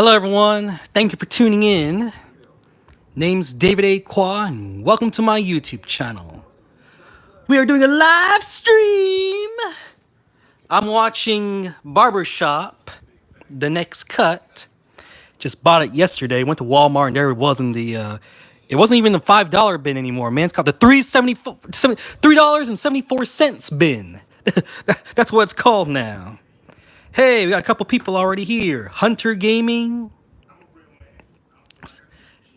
Hello, everyone. Thank you for tuning in. Name's David A. Qua, and welcome to my YouTube channel. We are doing a live stream. I'm watching Barbershop, the next cut. Just bought it yesterday. Went to Walmart, and there it was in the. It wasn't even the $5 bin anymore, man. It's called the $3.74 bin. That's what it's called now. Hey, we got a couple people already here. Hunter Gaming,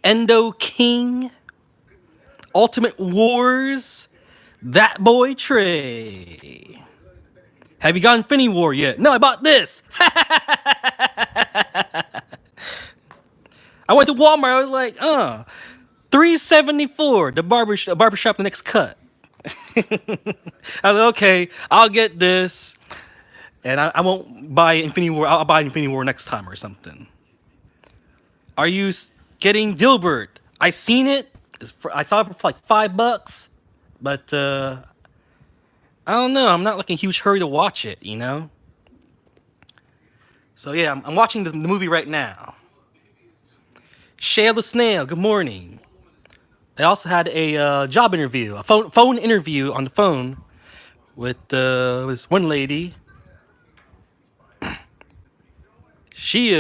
Endo King, Ultimate Wars, That Boy Trey. Have you got Infinity War yet? No, I bought this. I went to Walmart. I was like, $3.74. The barbershop, the next cut. I was like, okay, I'll get this, and I won't buy Infinity War. I'll buy Infinity War next time or something. Are you getting Dilbert? I seen it. I saw it for like $5, but I don't know. I'm not like in a huge hurry to watch it, you know. So yeah, I'm watching the movie right now. Shale the Snail. Good morning. They also had a job interview, a phone interview on the phone with this one lady. She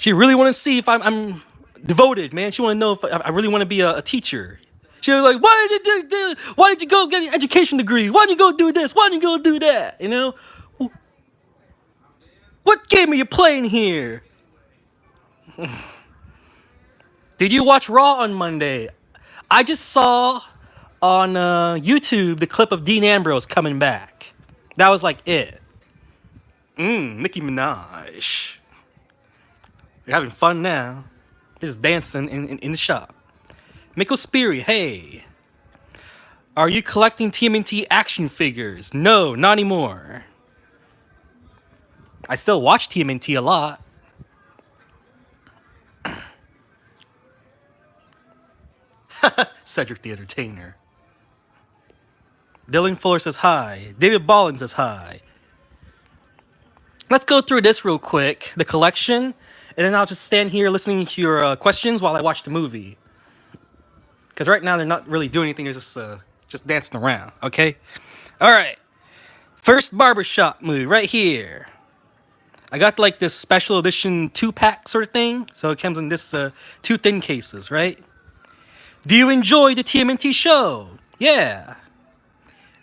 really want to see if I'm devoted, man. She want to know if I really want to be a teacher. She was like, "Why did you go get an education degree? Why did you go do this? Why did you go do that? You know, what game are you playing here?" Did you watch Raw on Monday? I just saw on YouTube the clip of Dean Ambrose coming back. That was like it. Nicki Minaj. They're having fun now. They're just dancing in the shop. Michael Speary, hey. Are you collecting TMNT action figures? No, not anymore. I still watch TMNT a lot. Cedric the Entertainer. Dylan Fuller says hi. David Ballin says hi. Let's go through this real quick, the collection, and then I'll just stand here listening to your questions while I watch the movie. Because right now they're not really doing anything, they're just dancing around, okay? All right. First Barbershop movie right here. I got like this special edition 2-pack sort of thing, so it comes in this 2 thin cases, right? Do you enjoy the TMNT show? Yeah.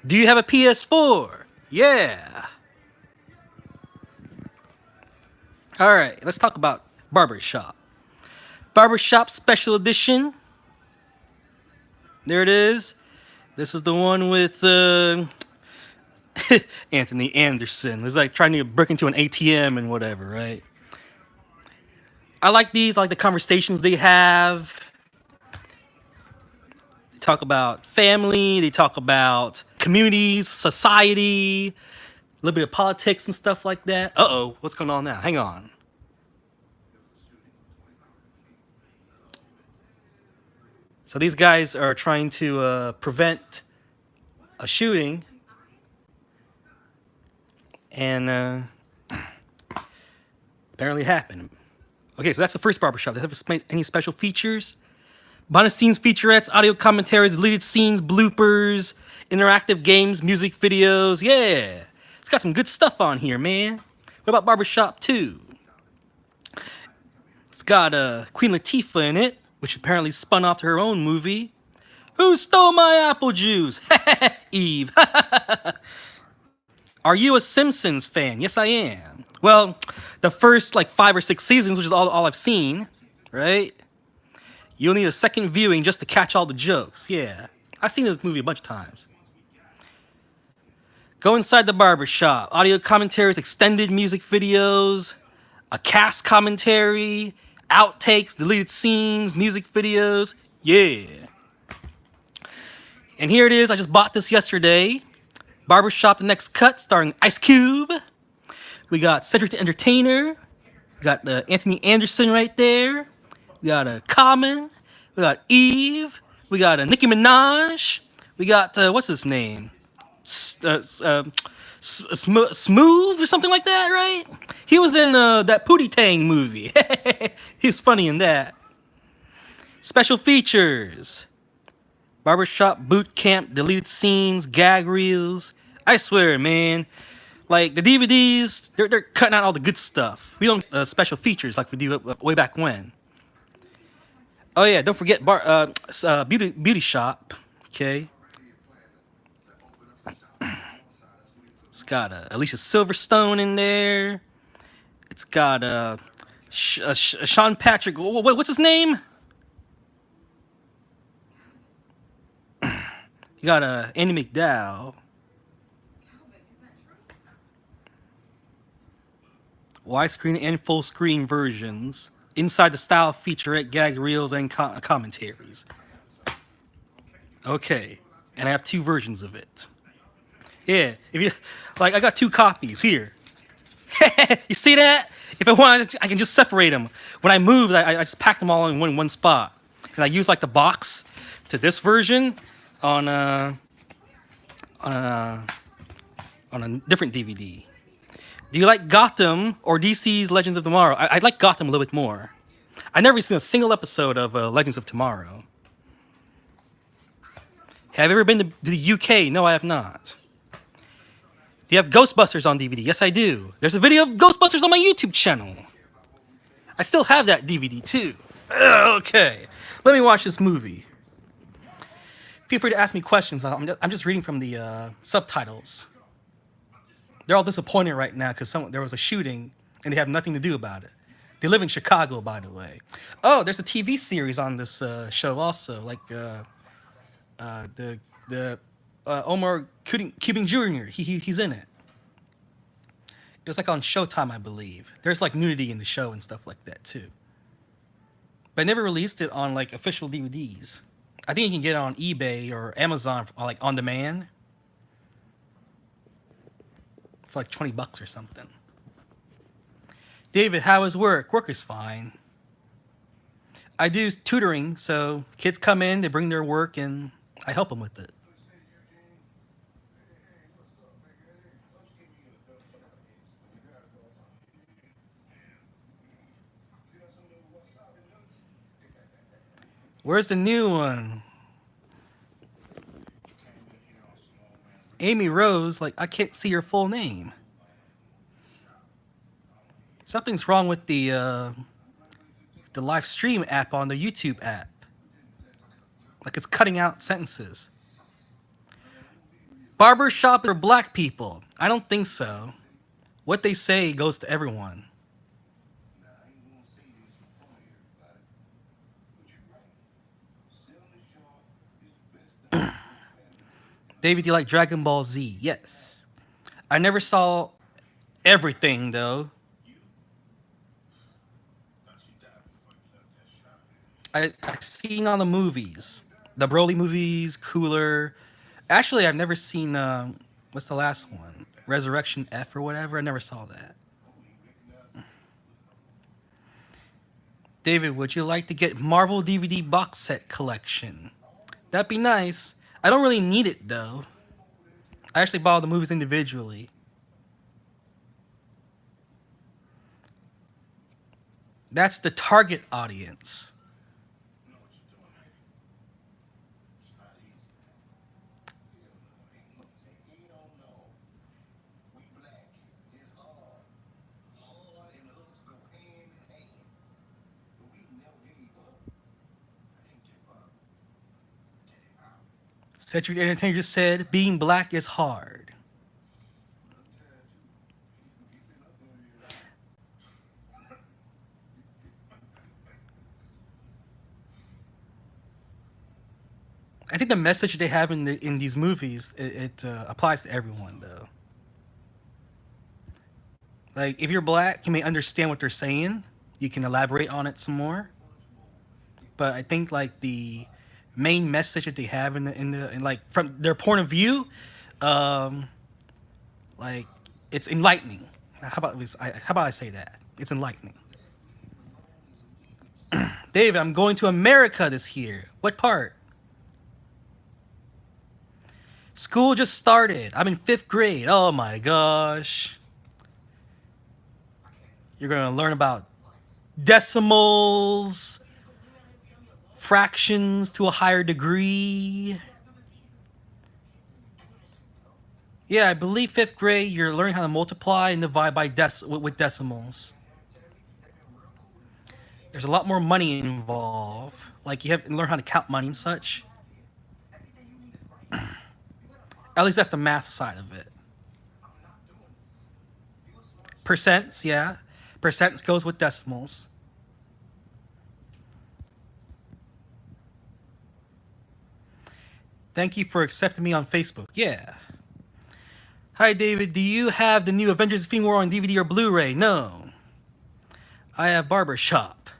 Do you have a PS4? Yeah. All right, let's talk about Barbershop. Barbershop Special Edition. There it is. This is the one with Anthony Anderson. It's like trying to break into an ATM and whatever, right? I like these. I like the conversations they have. They talk about family. They talk about communities, society, a little bit of politics and stuff like that. Uh-oh, what's going on now? Hang on. So these guys are trying to prevent a shooting. And apparently happened. Okay, so that's the first Barbershop. They have any special features? Behind the scenes featurettes, audio commentaries, deleted scenes, bloopers, interactive games, music videos. Yeah, it's got some good stuff on here, man. What about Barbershop 2? It's got Queen Latifah in it, which apparently spun off to her own movie. Who stole my apple juice? Eve. Are you a Simpsons fan? Yes, I am. Well, the first like 5 or 6 seasons, which is all I've seen, right? You'll need a second viewing just to catch all the jokes. Yeah, I've seen this movie a bunch of times. Go inside the Barbershop. Audio commentaries, extended music videos, a cast commentary, outtakes, deleted scenes, music videos. Yeah. And here it is. I just bought this yesterday. Barbershop The Next Cut, starring Ice Cube. We got Cedric the Entertainer. We got Anthony Anderson right there. We got Common. We got Eve. We got Nicki Minaj. We got what's his name? Smooth or something like that, right? He was in that Pootie Tang movie. He's funny in that. Special features. Barbershop boot camp, deleted scenes, gag reels. I swear, man. Like, the DVDs, they're cutting out all the good stuff. We don't special features like we do way back when. Oh yeah, don't forget beauty shop. Okay. It's got Alicia Silverstone in there. It's got Sean Patrick. What's his name? You got Andy McDowell. Widescreen and full screen versions. Inside the style featurette, gag reels, and commentaries. Okay, and I have 2 versions of it. Yeah, if you like, I got 2 copies here. You see that? If I want, I can just separate them. When I moved, I just packed them all in one spot, and I used like the box to this version on a different DVD. Do you like Gotham or DC's Legends of Tomorrow? I like Gotham a little bit more. I've never seen a single episode of Legends of Tomorrow. Have you ever been to the UK? No, I have not. Do you have Ghostbusters on DVD? Yes, I do. There's a video of Ghostbusters on my YouTube channel. I still have that DVD too. Okay, let me watch this movie. Feel free to ask me questions. I'm just reading from the subtitles. They're all disappointed right now because there was a shooting and they have nothing to do about it. They live in Chicago, by the way. Oh, there's a TV series on this show also, like the Omar Cuban Jr. He's in it. It was like on Showtime, I believe. There's like nudity in the show and stuff like that too. But I never released it on like official DVDs. I think you can get it on eBay or Amazon, like on demand, for like $20 or something. David, how is work? Work is fine. I do tutoring, so kids come in, they bring their work, and I help them with it. Where's the new one? Amy Rose, like, I can't see your full name. Something's wrong with the live stream app on the YouTube app. Like, it's cutting out sentences. Barbershop are black people. I don't think so. What they say goes to everyone. David, do you like Dragon Ball Z? Yes. I never saw everything, though. I've seen all the movies. The Broly movies, Cooler. Actually, I've never seen, what's the last one? Resurrection F or whatever? I never saw that. David, would you like to get Marvel DVD box set collection? That'd be nice. I don't really need it, though. I actually bought the movies individually. That's the target audience. Cedric the Entertainer just said, being black is hard. I think the message they have in these movies, it applies to everyone, though. Like, if you're black, you may understand what they're saying. You can elaborate on it some more. But I think like the main message that they have in like from their point of view, like it's enlightening. How about I say that? It's enlightening. David, I'm going to America this year. What part? School just started. I'm in 5th grade. Oh my gosh. You're going to learn about decimals, fractions to a higher degree. Yeah, I believe 5th grade, you're learning how to multiply and divide by with decimals. There's a lot more money involved. Like, you have to learn how to count money and such. At least that's the math side of it. Percents, yeah. Percents goes with decimals. Thank you for accepting me on Facebook. Yeah. Hi, David. Do you have the new Avengers Infinity War on DVD or Blu-ray? No. I have Barbershop.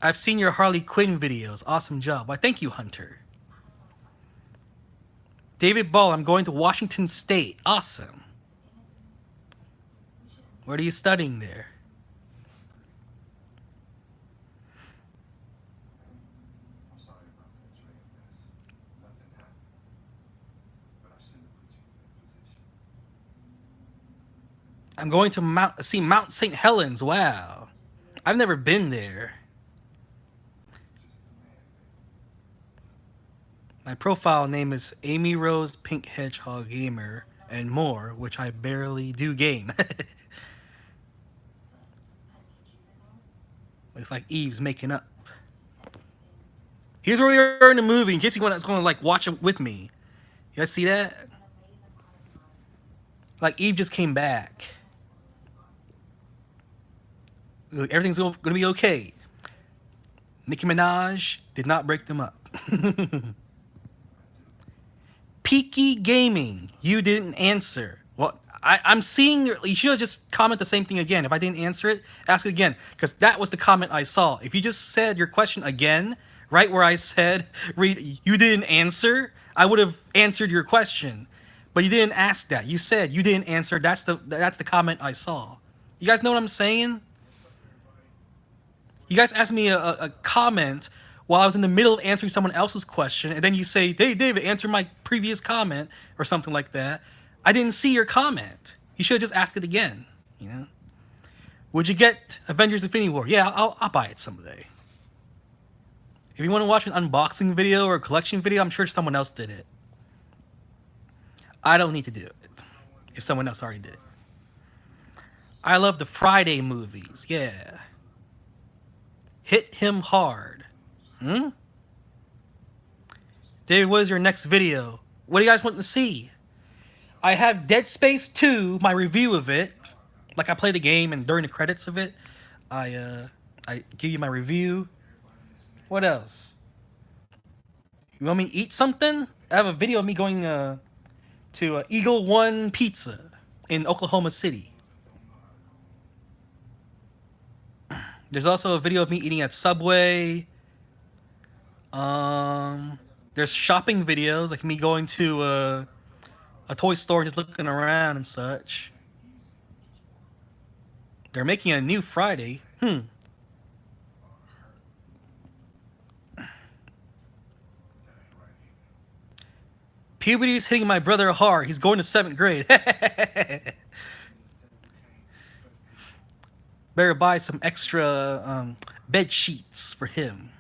I've seen your Harley Quinn videos. Awesome job. Why, thank you, Hunter. David Ball, I'm going to Washington State. Awesome. What are you studying there? I'm going to see Mount St. Helens. Wow. I've never been there. My profile name is Amy Rose Pink Hedgehog Gamer and more, which I barely do game. Looks like Eve's making up. Here's where we are in the movie, in case you want to like watch it with me. You guys see that? Like Eve just came back. Look, everything's gonna be okay. Nicki Minaj did not break them up. Peaky Gaming, you didn't answer. Well, I'm seeing you should just comment the same thing again. If I didn't answer it, ask it again, because that was the comment I saw. If you just said your question again, right where I said, read, you didn't answer, I would have answered your question. But you didn't ask that. You said you didn't answer. That's the comment I saw. You guys know what I'm saying? You guys asked me a comment while I was in the middle of answering someone else's question, and then you say, hey, David, answer my previous comment, or something like that. I didn't see your comment. You should have just asked it again, you know? Would you get Avengers Infinity War? Yeah, I'll buy it someday. If you want to watch an unboxing video or a collection video, I'm sure someone else did it. I don't need to do it if someone else already did it. I love the Friday movies, yeah. Hit him hard. David, what is your next video? What do you guys want to see? I have Dead Space 2, my review of it. Like, I play the game, and during the credits of it, I give you my review. What else? You want me to eat something? I have a video of me going to Eagle One Pizza in Oklahoma City. There's also a video of me eating at Subway. There's shopping videos, like me going to a toy store and just looking around and such. They're making a new Friday. Puberty is hitting my brother hard. He's going to 7th grade. Better buy some extra bed sheets for him.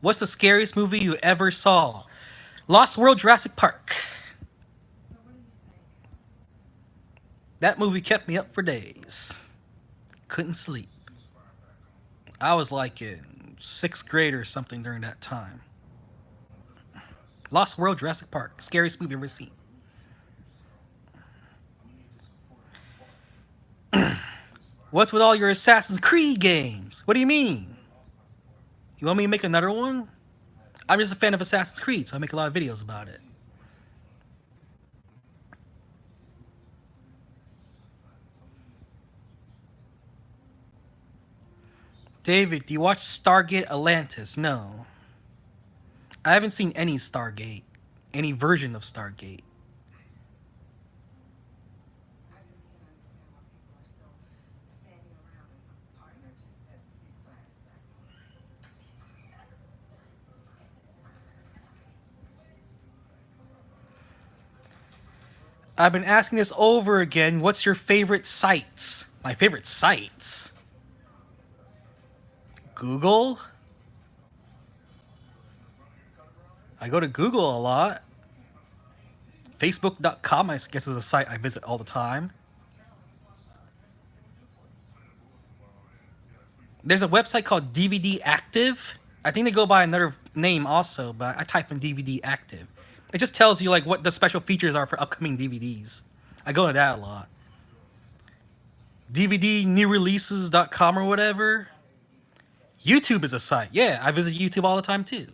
What's the scariest movie you ever saw? Lost World Jurassic Park. That movie kept me up for days. Couldn't sleep. I was like in 6th grade or something during that time. Lost World Jurassic Park. Scariest movie I've ever seen. What's with all your Assassin's Creed games? What do you mean? You want me to make another one? I'm just a fan of Assassin's Creed, so I make a lot of videos about it. David, do you watch Stargate Atlantis? No. I haven't seen any Stargate. Any version of Stargate. I've been asking this over again. What's your favorite sites? My favorite sites? Google? I go to Google a lot. Facebook.com, I guess, is a site I visit all the time. There's a website called DVD Active. I think they go by another name also, but I type in DVD Active. It just tells you like what the special features are for upcoming DVDs. I go to that a lot. DVDnewreleases.com or whatever. YouTube is a site. Yeah, I visit YouTube all the time too.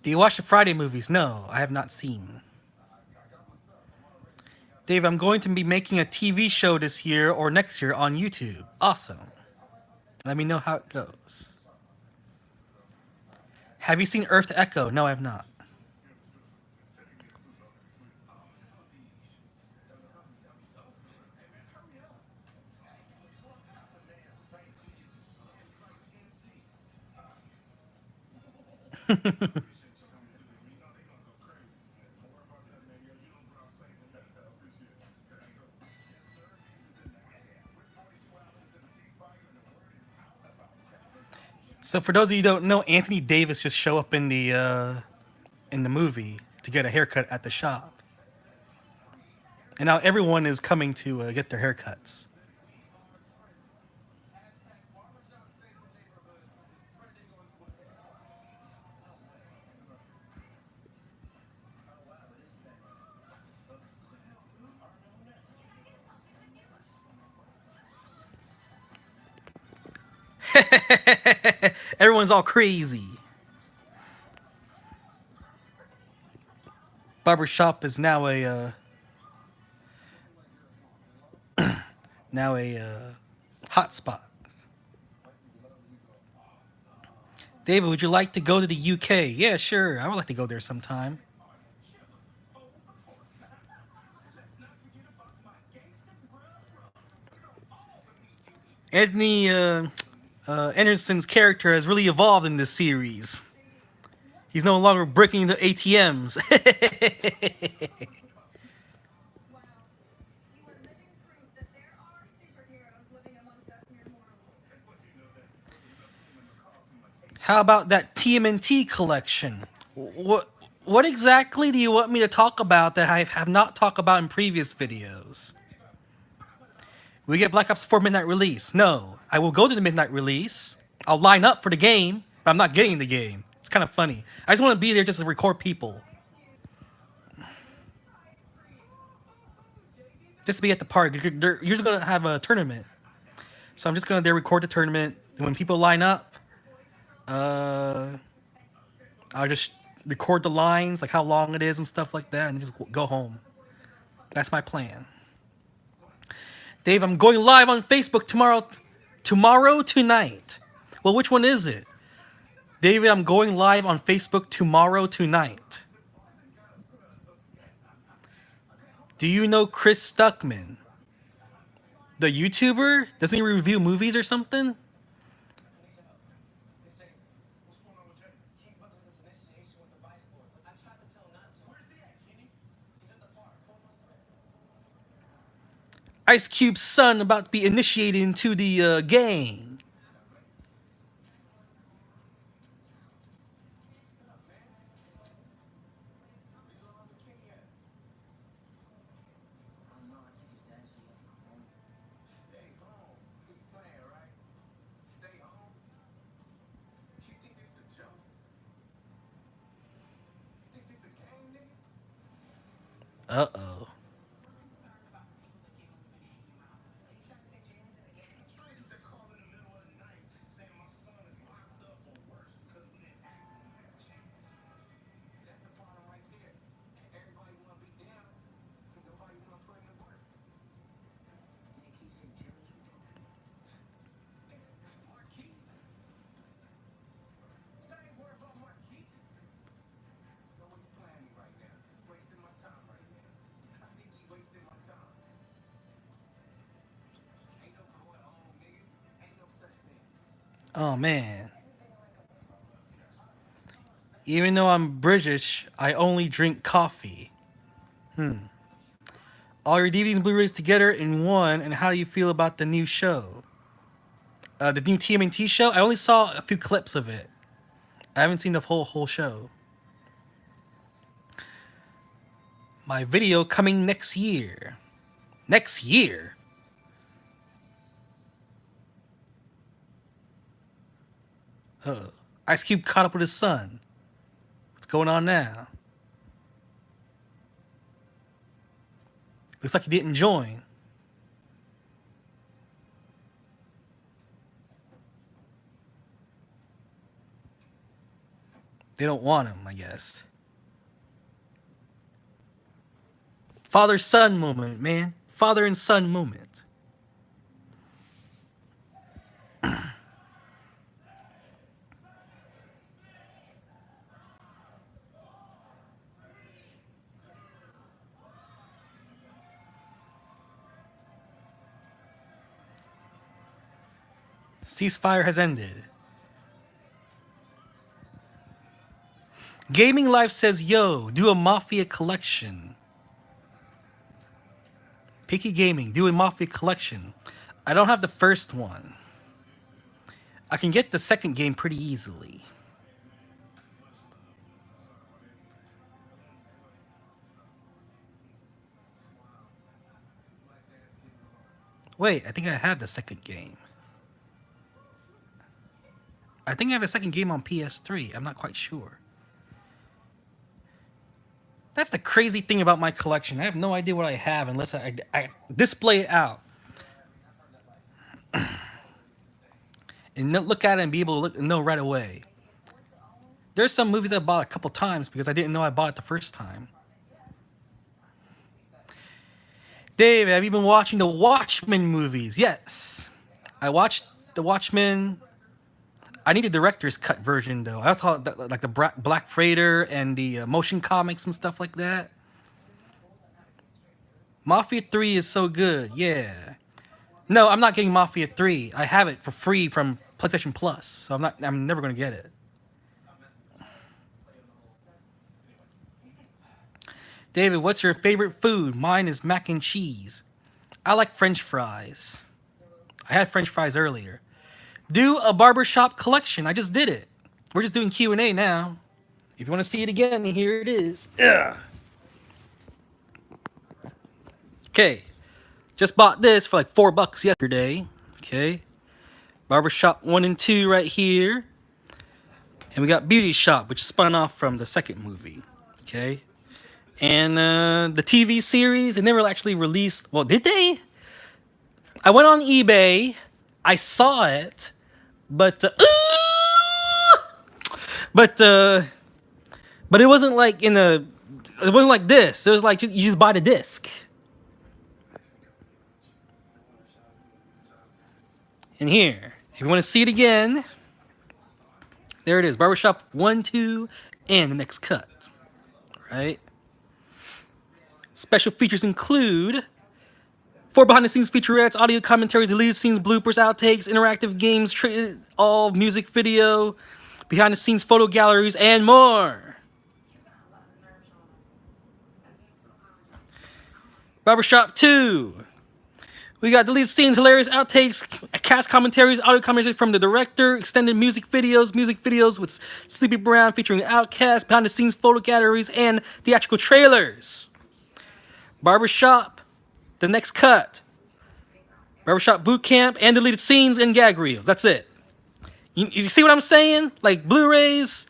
Do you watch the Friday movies? No, I have not seen. Dave, I'm going to be making a TV show this year or next year on YouTube. Awesome. Let me know how it goes. Have you seen Earth Echo? No, I have not. So for those of you who don't know, Anthony Davis just show up in the movie to get a haircut at the shop, and now everyone is coming to get their haircuts. Everyone's all crazy. Barbershop is now a hot spot. David, would you like to go to the UK? Yeah, sure. I would like to go there sometime. Anthony Anderson's character has really evolved in this series. He's no longer breaking the ATMs. How about that TMNT collection? What exactly do you want me to talk about that I have not talked about in previous videos? We get Black Ops 4 midnight release. No, I will go to the midnight release. I'll line up for the game, but I'm not getting the game. It's kind of funny. I just want to be there just to record people. Just to be at the park. They're usually going to have a tournament. So I'm just going to there record the tournament. And when people line up, uh, I'll just record the lines, like how long it is and stuff like that, and just go home. That's my plan. Dave, I'm going live on Facebook tomorrow. Tomorrow tonight. Well, which one is it? David, I'm going live on Facebook tomorrow tonight. Do you know Chris Stuckman? The YouTuber? Doesn't he review movies or something? Ice Cube's son about to be initiated into the gang. Uh-oh. Oh man. Even though I'm British, I only drink coffee. All your DVDs and Blu-rays together in one, and how do you feel about the new show? The new TMNT show? I only saw a few clips of it. I haven't seen the whole show. My video coming next year. Next year? Ice Cube caught up with his son. What's going on now? Looks like he didn't join. They don't want him, I guess. Father-son moment, man. Father and son moment. Ceasefire has ended. Gaming Life says, yo, do a Mafia collection. Picky Gaming, do a Mafia collection. I don't have the first one. I can get the second game pretty easily. Wait, I think I have the second game. I think I have a second game on PS3. I'm not quite sure. That's the crazy thing about my collection. I have no idea what I have unless I display it out. And look at it and be able to know right away. There's some movies I bought a couple times because I didn't know I bought it the first time. Dave, have you been watching the Watchmen movies? Yes. I watched the Watchmen. I need the director's cut version, though. I also like the Black Freighter and the motion comics and stuff like that. Mafia 3 is so good, yeah. No, I'm not getting Mafia 3. I have it for free from PlayStation Plus, so I'm never going to get it. David, what's your favorite food? Mine is mac and cheese. I like French fries. I had French fries earlier. Do a barbershop collection. I just did it. We're just doing Q&A now. If you want to see it again, here it is. Ugh. Okay. Just bought this for like $4 yesterday. Okay. Barbershop 1 and 2 right here. And we got Beauty Shop, which spun off from the second movie. Okay. And the TV series, they never actually released. Well, did they? I went on eBay. I saw it. But it wasn't like it wasn't like this. It was like you just buy the disc. And here, if you want to see it again, there it is. Barbershop 1, 2, and the next cut. Right? Special features include 4 behind-the-scenes featurettes, audio commentaries, deleted scenes, bloopers, outtakes, interactive games, all music video, behind-the-scenes photo galleries, and more. Barbershop 2. We got deleted scenes, hilarious outtakes, cast commentaries, audio commentaries from the director, extended music videos with Sleepy Brown featuring Outkast, behind-the-scenes photo galleries, and theatrical trailers. Barbershop, the next cut. Barbershop Boot Camp, and deleted scenes and gag reels. That's it. You see what I'm saying? Like Blu-rays,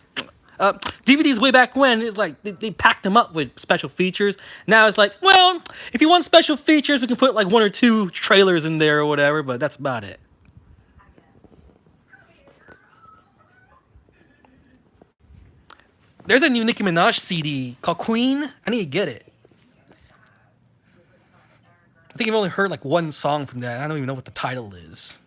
DVDs way back when, it's like they packed them up with special features. Now it's like, well, if you want special features, we can put like 1 or 2 trailers in there or whatever, but that's about it. There's a new Nicki Minaj CD called Queen. I need to get it. I think I've only heard like 1 song from that. I don't even know what the title is.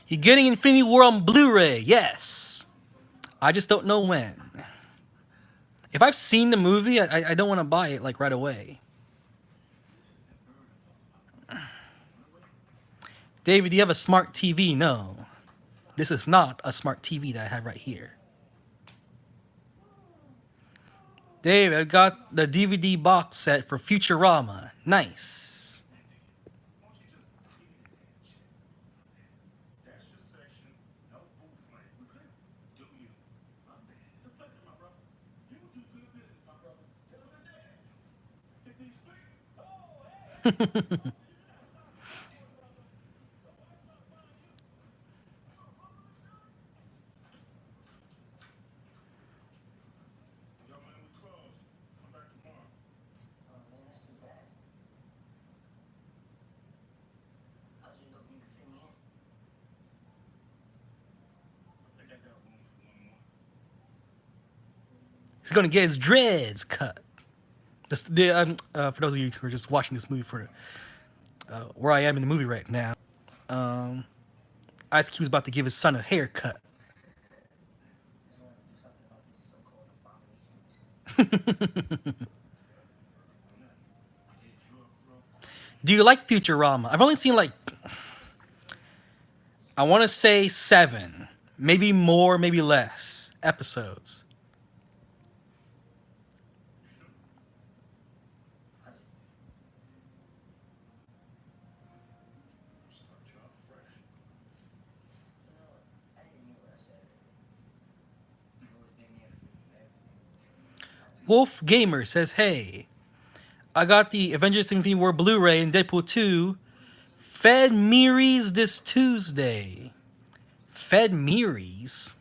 You're getting Infinity War on Blu-ray, yes. I just don't know when. If I've seen the movie, I don't want to buy it like right away. David, do you have a smart TV? No. This is not a smart TV that I have right here. Dave, I got the DVD box set for Futurama. Nice. He's gonna get his dreads cut. For those of you who are just watching this movie for where I am in the movie right now, Ice Cube's about to give his son a haircut. Do you like Futurama? I've only seen like, I want to say 7, maybe more, maybe less episodes. Wolf Gamer says, hey, I got the Avengers Infinity War Blu-ray and Deadpool 2 Fed Mearies this Tuesday. Fed Mearies?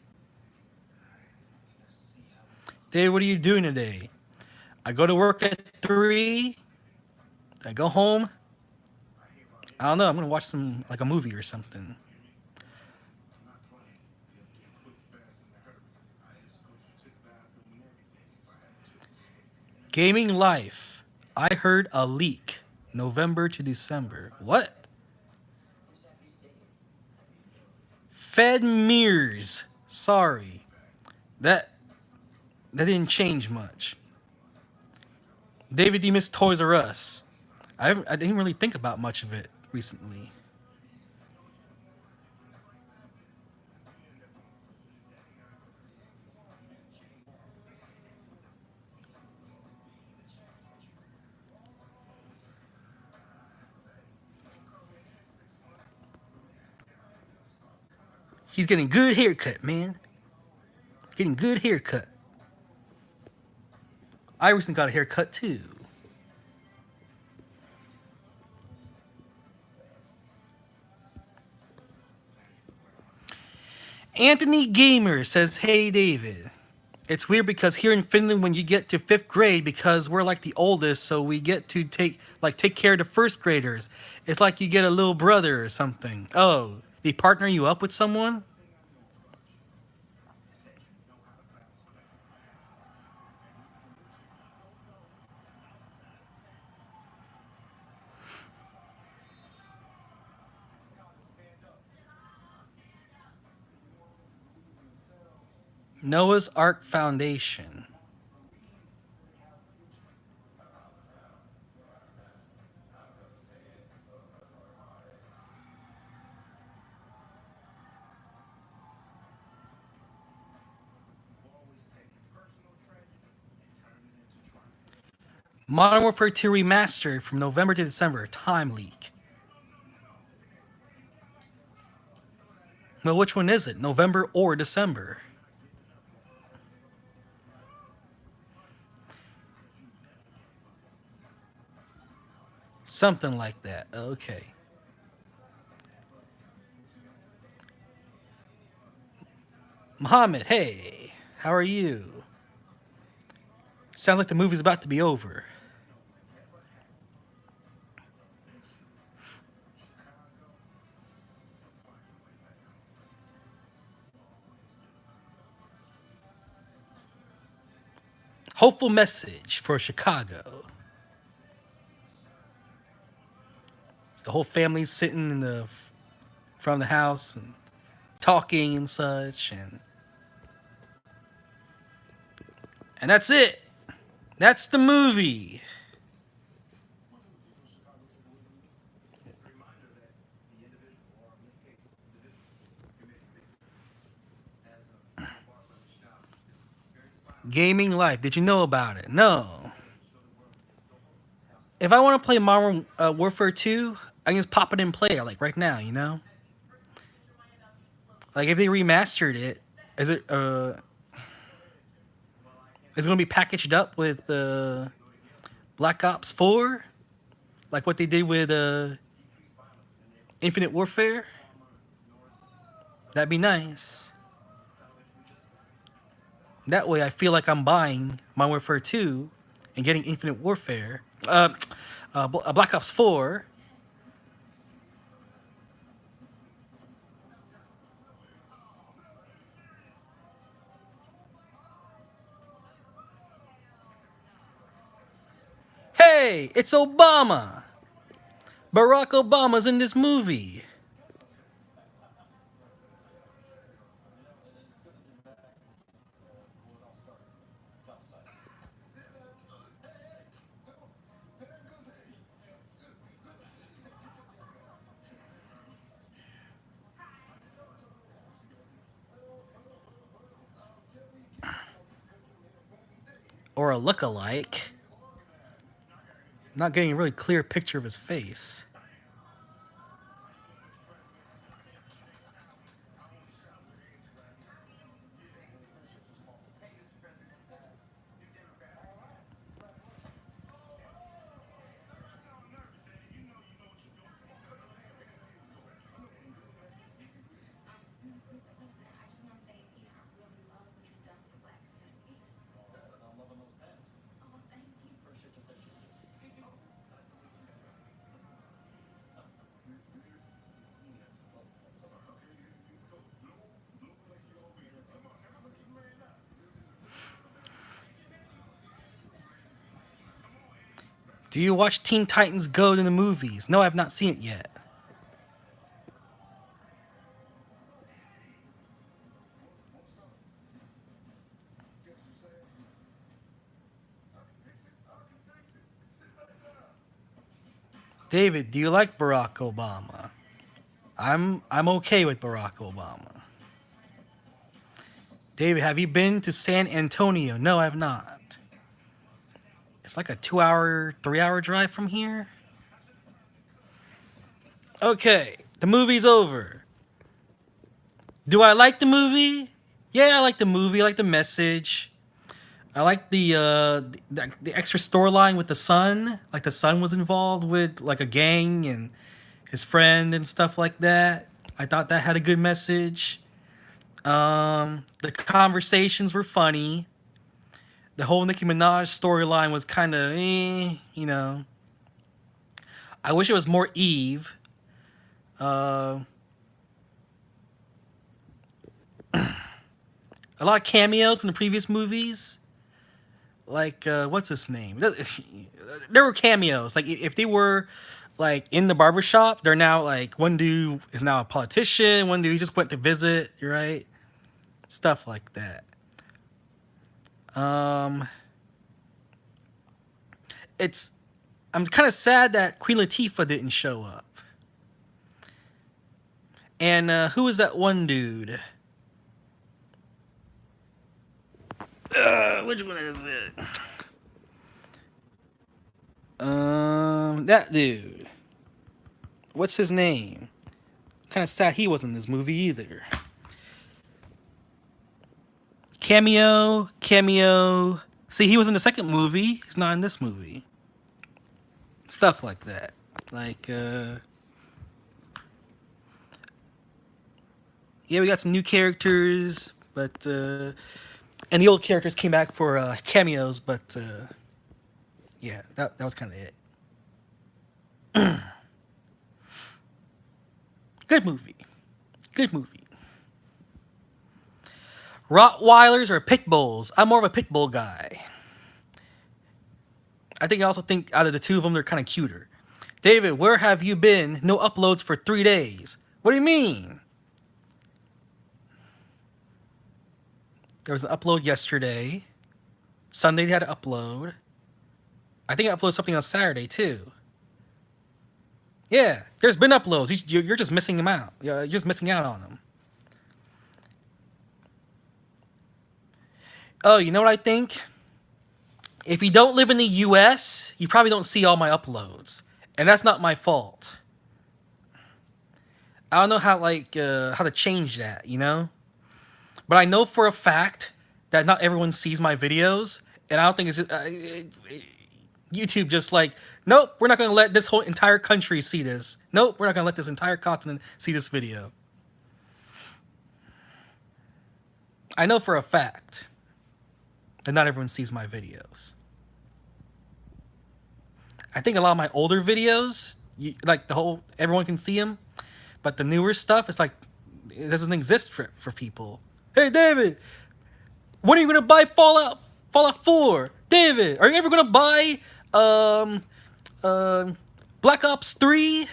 Dave, what are you doing today? I go to work at 3. I go home. I don't know. I'm going to watch like a movie or something. Gaming Life. I heard a leak. November to December. What? Fed Mears. Sorry. That didn't change much. David D. Miss Toys R Us. I didn't really think about much of it recently. He's getting good haircut, man. Getting good haircut. I recently got a haircut too. Anthony Gamer says, hey David. It's weird because here in Finland when you get to 5th grade, because we're like the oldest, so we get to take care of the first graders. It's like you get a little brother or something. Oh, they partner you up with someone? Noah's Ark Foundation. Modern Warfare 2 Remastered from November to December. Time leak. Well, which one is it? November or December? Something like that. Okay. Muhammad, hey. How are you? Sounds like the movie's about to be over. Hopeful message for Chicago. The whole family's sitting in the front of the house and talking and such, and that's it. That's the movie. Gaming Life. Did you know about it? No. If I want to play Modern Warfare 2, I can just pop it and play it like right now, you know? Like if they remastered it, is it going to be packaged up with Black Ops 4? Like what they did with Infinite Warfare? That'd be nice. That way I feel like I'm buying Modern Warfare 2 and getting Infinite Warfare. Black Ops 4. Hey, it's Obama. Barack Obama's in this movie. Or a look-alike. Not getting a really clear picture of his face. Do you watch Teen Titans Go to the movies? No, I've not seen it yet. David, do you like Barack Obama? I'm okay with Barack Obama. David, have you been to San Antonio? No, I've not. It's like a 2-hour, 3-hour drive from here. Okay, the movie's over. Do I like the movie? Yeah, I like the movie. I like the message. I like the extra storyline with the son. Like the son was involved with like a gang and his friend and stuff like that. I thought that had a good message. The conversations were funny. The whole Nicki Minaj storyline was kind of, you know. I wish it was more Eve. A lot of cameos from the previous movies. Like, what's his name? There were cameos. Like, if they were, like, in the barbershop, they're now, like, one dude is now a politician. One dude just went to visit, right? Stuff like that. I'm kind of sad that Queen Latifah didn't show up. And who was that one dude? Which one is it? That dude. What's his name? Kind of sad he wasn't in this movie either. Cameo. See, he was in the second movie. He's not in this movie. Stuff like that. Like, yeah, we got some new characters, but, and the old characters came back for cameos, but, yeah, that was kind of it. Good movie. Good movie. Rottweilers or pit bulls? I'm more of a pit bull guy. I also think out of the two of them, they're kind of cuter. David, where have you been? No uploads for 3 days. What do you mean? There was an upload yesterday. Sunday they had an upload. I think I uploaded something on Saturday too. Yeah, there's been uploads. You're just missing them out. You're just missing out on them. Oh, you know what I think? If you don't live in the US, you probably don't see all my uploads. And that's not my fault. I don't know how to change that, you know? But I know for a fact that not everyone sees my videos, and I don't think it's just, YouTube just like, nope, we're not going to let this whole entire country see this. Nope, we're not going to let this entire continent see this video. I know for a fact that not everyone sees my videos. I think a lot of my older videos, everyone can see them, but the newer stuff, it's like, it doesn't exist for people. Hey, David, when are you going to buy Fallout 4? David, are you ever going to buy Black Ops 3?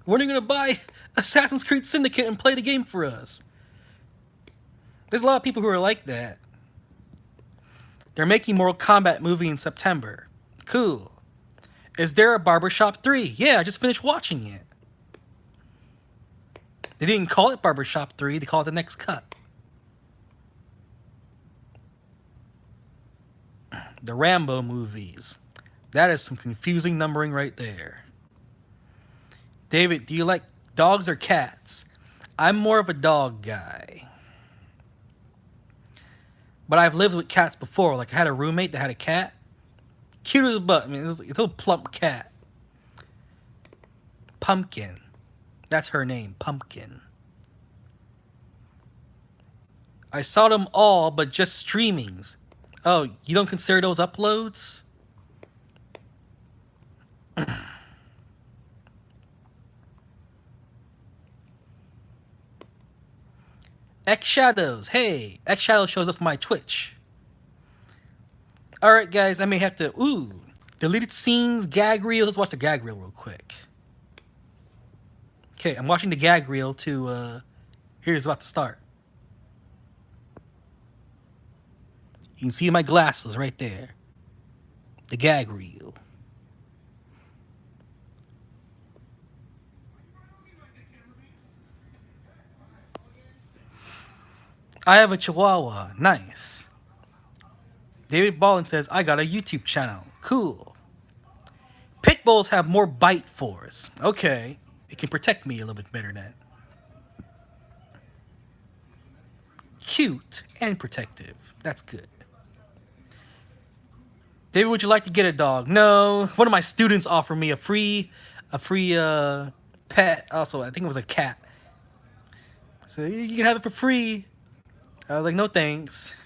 When are you going to buy Assassin's Creed Syndicate and play the game for us? There's a lot of people who are like that. They're making Mortal Kombat movie in September. Cool. Is there a Barbershop 3? Yeah, I just finished watching it. They didn't call it Barbershop 3, they call it The Next Cut. The Rambo movies. That is some confusing numbering right there. David, do you like dogs or cats? I'm more of a dog guy. But I've lived with cats before. Like, I had a roommate that had a cat. Cute as a butt. I mean, it was a little plump cat. Pumpkin. That's her name, Pumpkin. I saw them all, but just streamings. Oh, you don't consider those uploads? X Shadows. Hey, X Shadows shows up on my Twitch. Alright, guys, I may have to... Ooh, deleted scenes, gag reel. Let's watch the gag reel real quick. Okay, I'm watching the gag reel to... Here's about to start. You can see my glasses right there. The gag reel. I have a Chihuahua. Nice. David Ballin says, I got a YouTube channel. Cool. Pit bulls have more bite force. Okay. It can protect me a little bit better then. Cute and protective. That's good. David, would you like to get a dog? No. One of my students offered me a free pet. Also, I think it was a cat. So you can have it for free. I was like, no thanks.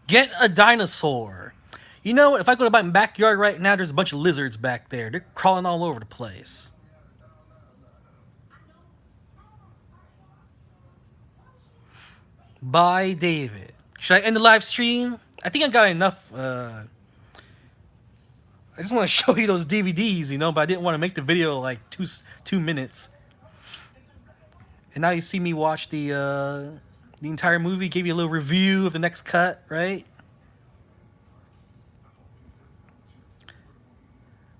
Get a dinosaur. You know, if I go to my backyard right now, there's a bunch of lizards back there. They're crawling all over the place. Bye, David. Should I end the live stream? I think I got enough. I just want to show you those DVDs, you know, but I didn't want to make the video like two minutes. And now you see me watch the entire movie, gave you a little review of the next cut, right?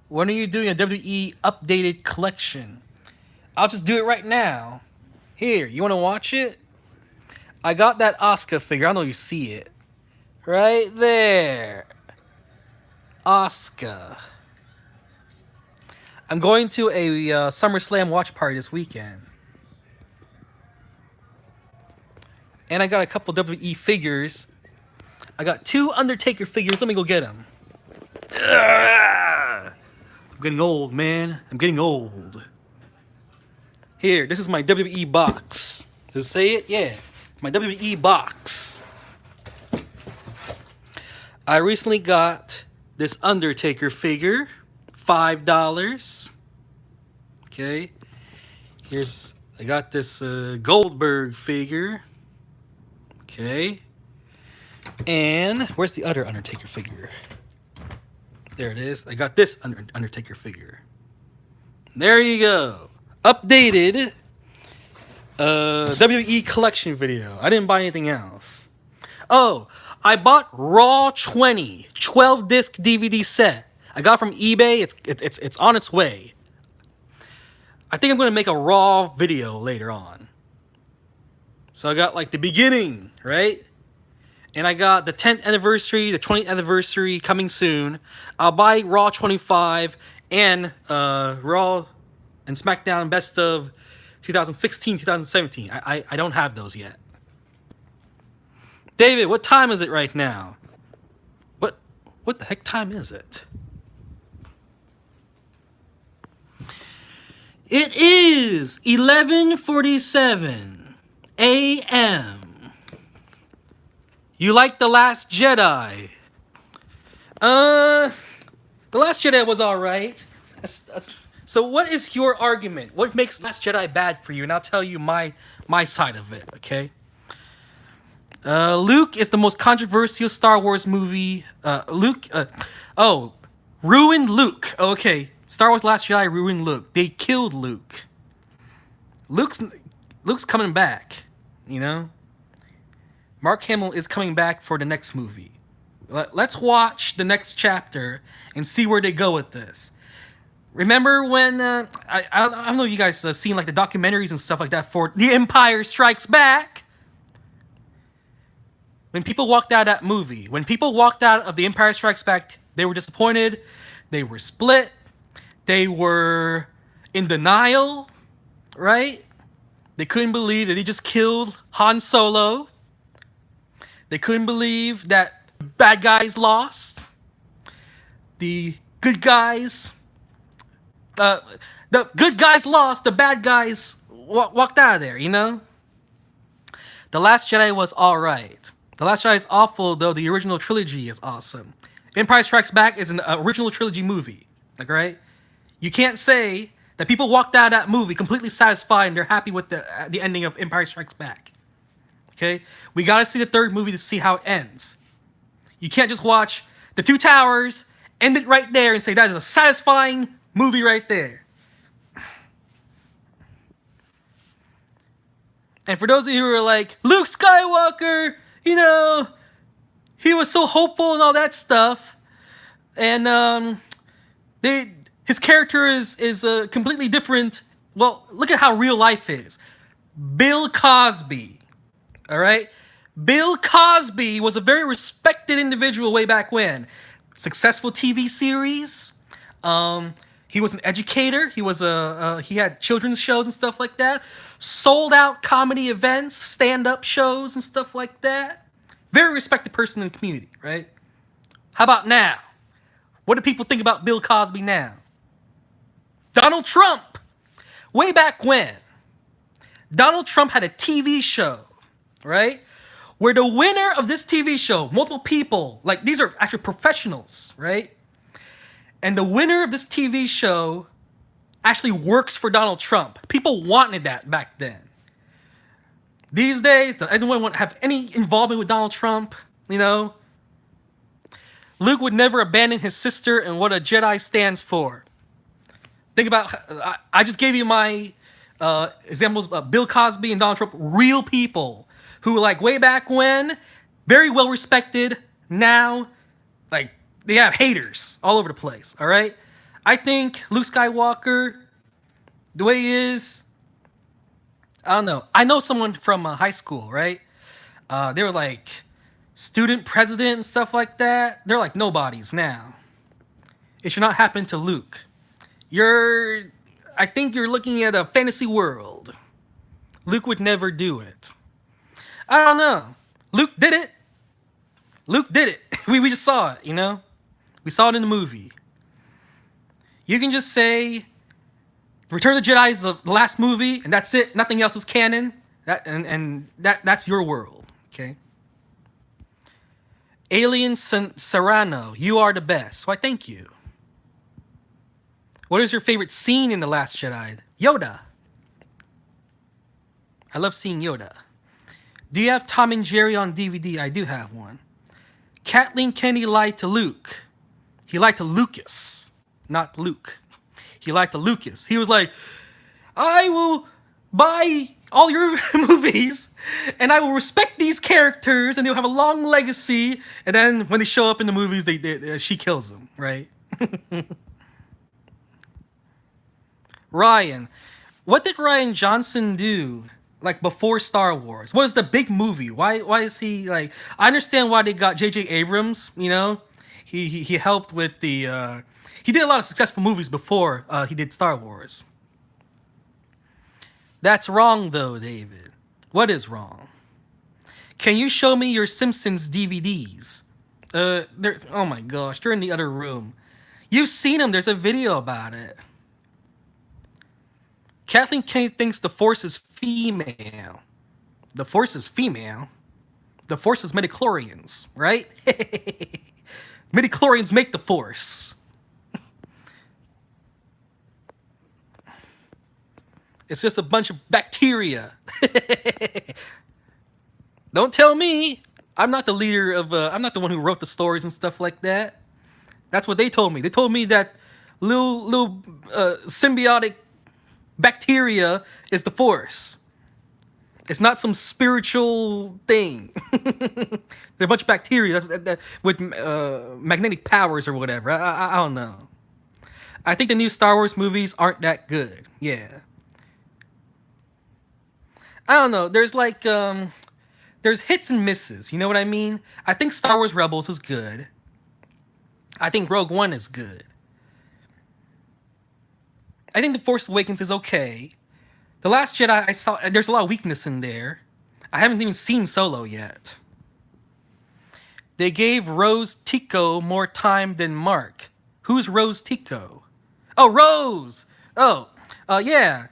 When are you doing a WWE updated collection? I'll just do it right now. Here, you want to watch it? I got that Asuka figure. I know you see it. Right there. Asuka. I'm going to a SummerSlam watch party this weekend. And I got a couple WWE figures. I got 2 Undertaker figures. Let me go get them. I'm getting old, man. I'm getting old. Here, this is my WWE box. Does it say it? Yeah. My WWE box. I recently got this Undertaker figure. $5. Okay. Here's I got this Goldberg figure. Okay. And where's the other Undertaker figure? There it is. I got this Undertaker figure. There you go. Updated WWE Collection video. I didn't buy anything else. Oh, I bought Raw 20 12-disc DVD set. I got it from eBay. It's on its way. I think I'm gonna make a Raw video later on. So I got like the beginning, right? And I got the 10th anniversary, the 20th anniversary coming soon. I'll buy Raw 25 and Raw and SmackDown Best of 2016, 2017. I don't have those yet. David, what time is it right now? What the heck time is it? It is 11:47 a.m. You like The Last Jedi? The Last Jedi was alright. So what is your argument? What makes Last Jedi bad for you? And I'll tell you my side of it, okay? Luke is the most controversial Star Wars movie. Ruined Luke. Okay, Star Wars Last Jedi ruined Luke. They killed Luke. Luke's coming back, you know? Mark Hamill is coming back for the next movie. Let's watch the next chapter and see where they go with this. Remember when I don't know if you guys seen like the documentaries and stuff like that for The Empire Strikes Back. When people walked out of that movie, when people walked out of The Empire Strikes Back, they were disappointed, they were split, they were in denial, right? They couldn't believe that he just killed Han Solo. They couldn't believe that bad guys lost. The good guys, the good guys lost. The bad guys walked out of there. You know. The Last Jedi was all right. The Last Jedi is awful, though. The original trilogy is awesome. Empire Strikes Back is an original trilogy movie. Like, right? You can't say that people walked out of that movie completely satisfied and they're happy with the ending of Empire Strikes Back. Okay? We gotta see the third movie to see how it ends. You can't just watch The Two Towers, end it right there, and say that is a satisfying movie right there. And for those of you who are like, Luke Skywalker, you know, he was so hopeful and all that stuff, and his character is completely different. Well, look at how real life is. Bill Cosby, all right? Bill Cosby was a very respected individual way back when. Successful TV series. He was an educator. He had children's shows and stuff like that. Sold out comedy events, stand-up shows and stuff like that. Very respected person in the community, right? How about now? What do people think about Bill Cosby now? Donald Trump. Way back when, Donald Trump had a TV show, right? Where the winner of this TV show, multiple people, like these are actually professionals, right? And the winner of this TV show actually works for Donald Trump. People wanted that back then. These days, does anyone want to have any involvement with Donald Trump? You know? Luke would never abandon his sister and what a Jedi stands for. Think about, I just gave you my examples of Bill Cosby and Donald Trump, real people who, like, way back when, very well respected, now, like, they have haters all over the place, all right? I think Luke Skywalker, the way he is, I don't know. I know someone from high school, right? They were like student president and stuff like that. They're like nobodies now. It should not happen to Luke. I think you're looking at a fantasy world. Luke would never do it. I don't know. Luke did it. Luke did it. We just saw it, you know? We saw it in the movie. You can just say Return of the Jedi is the last movie, and that's it. Nothing else is canon. That's your world, okay? Alien Serrano, you are the best. Why, thank you. What is your favorite scene in The Last Jedi? Yoda. I love seeing Yoda. Do you have Tom and Jerry on DVD? I do have one. Kathleen Kennedy lied to Luke. He lied to Lucas, not Luke. He lied to Lucas. He was like, I will buy all your movies and I will respect these characters and they'll have a long legacy. And then when they show up in the movies, she kills them, right? Ryan. What did Ryan Johnson do like before Star Wars? What was the big movie? Why is he like I understand why they got J.J. Abrams, you know? He helped with the he did a lot of successful movies before he did Star Wars. That's wrong though, David. What is wrong? Can you show me your Simpsons DVDs? They're oh my gosh, they're in the other room. You've seen them. There's a video about it. Kathleen Kennedy thinks the Force is female. The Force is female. The Force is midichlorians, right? Midichlorians make the Force. It's just a bunch of bacteria. Don't tell me. I'm not the leader of. I'm not the one who wrote the stories and stuff like that. That's what they told me. They told me that little symbiotic bacteria is the Force. It's not some spiritual thing. They're a bunch of bacteria with magnetic powers or whatever. I don't know. I think the new Star Wars movies aren't that good. Yeah. I don't know. There's like there's hits and misses. You know what I mean? I think Star Wars Rebels is good. I think Rogue One is good. I think The Force Awakens is okay. The Last Jedi, I saw there's a lot of weakness in there. I haven't even seen Solo yet. They gave Rose Tico more time than Mark. Who's Rose Tico? Oh, Rose! Oh, yeah.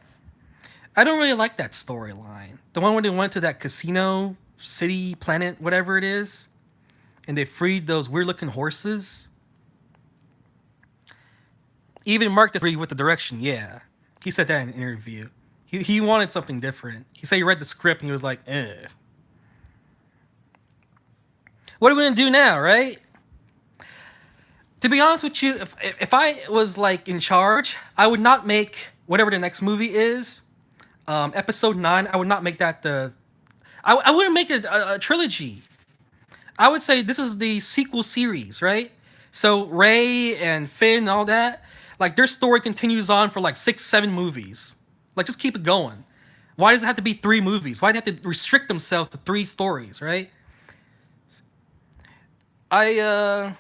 I don't really like that storyline. The one where they went to that casino, city, planet, whatever it is, and they freed those weird-looking horses. Even Mark disagreed with the direction, yeah. He said that in an interview. He wanted something different. He said he read the script and he was like, eh. What are we gonna do now, right? To be honest with you, if I was like in charge, I would not make whatever the next movie is, episode 9, I would not make that the... I wouldn't make it a trilogy. I would say this is the sequel series, right? So Rey and Finn and all that, like their story continues on for like 6, 7 movies. Like just keep it going. Why does it have to be 3 movies? Why do they have to restrict themselves to 3 stories, right? I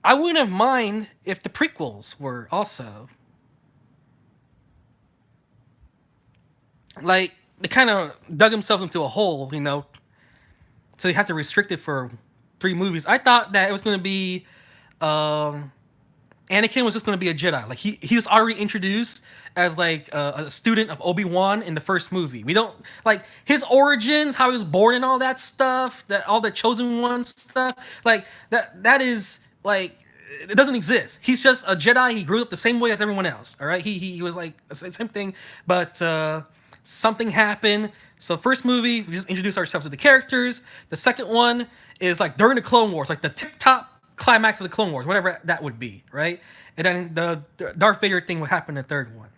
wouldn't have mind if the prequels were also like they kind of dug themselves into a hole, you know. So they have to restrict it for 3 movies. I thought that it was going to be Anakin was just going to be a Jedi. Like he was already introduced as like a student of Obi-Wan in the first movie. We don't like his origins, how he was born and all that stuff, that all the chosen one stuff. Like that is like it doesn't exist. He's just a Jedi. He grew up the same way as everyone else. All right, he was like the same thing, but something happened. So first movie, we just introduce ourselves to the characters. The second one is like during the Clone Wars, like the tip top climax of the Clone Wars, whatever that would be, right? And then the Darth Vader thing would happen in the third one.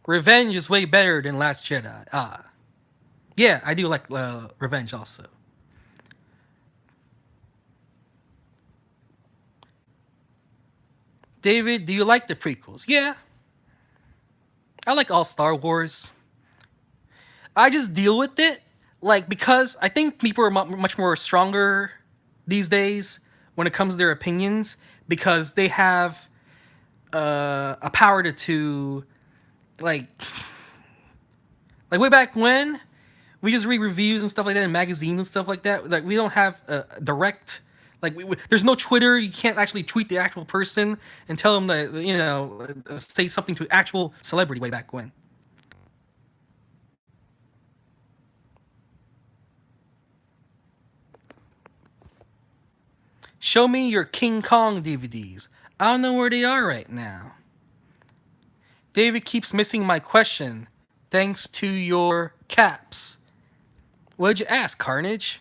Revenge is way better than Last Jedi. Yeah, I do like Revenge also. David, do you like the prequels? Yeah, I like all Star Wars. I just deal with it, like because I think people are much more stronger these days when it comes to their opinions because they have a power to like way back when we just read reviews and stuff like that in magazines and stuff like that. Like we don't have direct like there's no Twitter. You can't actually tweet the actual person and tell them that say something to actual celebrity way back when. Show me your King Kong DVDs. I don't know where they are right now. David keeps missing my question. Thanks to your caps. What'd you ask, Carnage?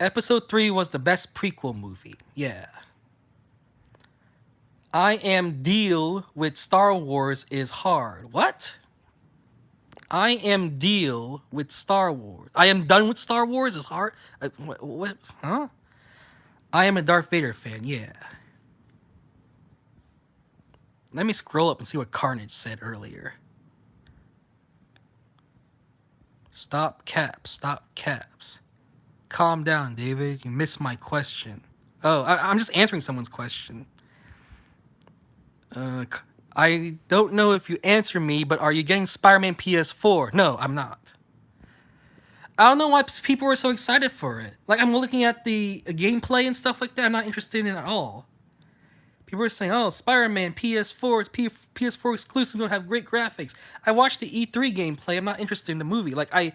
Episode 3 was the best prequel movie. Yeah. I am deal with Star Wars is hard. What? I am deal with Star Wars. I am done with Star Wars is hard. What? Huh? I am a Darth Vader fan. Yeah. Let me scroll up and see what Carnage said earlier. Stop caps. Stop caps. Calm down, David. You missed my question. Oh, I'm just answering someone's question. I don't know if you answer me, but are you getting Spider-Man PS4? No, I'm not. I don't know why people are so excited for it. Like, I'm looking at the gameplay and stuff like that. I'm not interested in it at all. People are saying, "Oh, Spider-Man PS4, PS4 exclusive, don't have great graphics." I watched the E3 gameplay. I'm not interested in the movie. Like I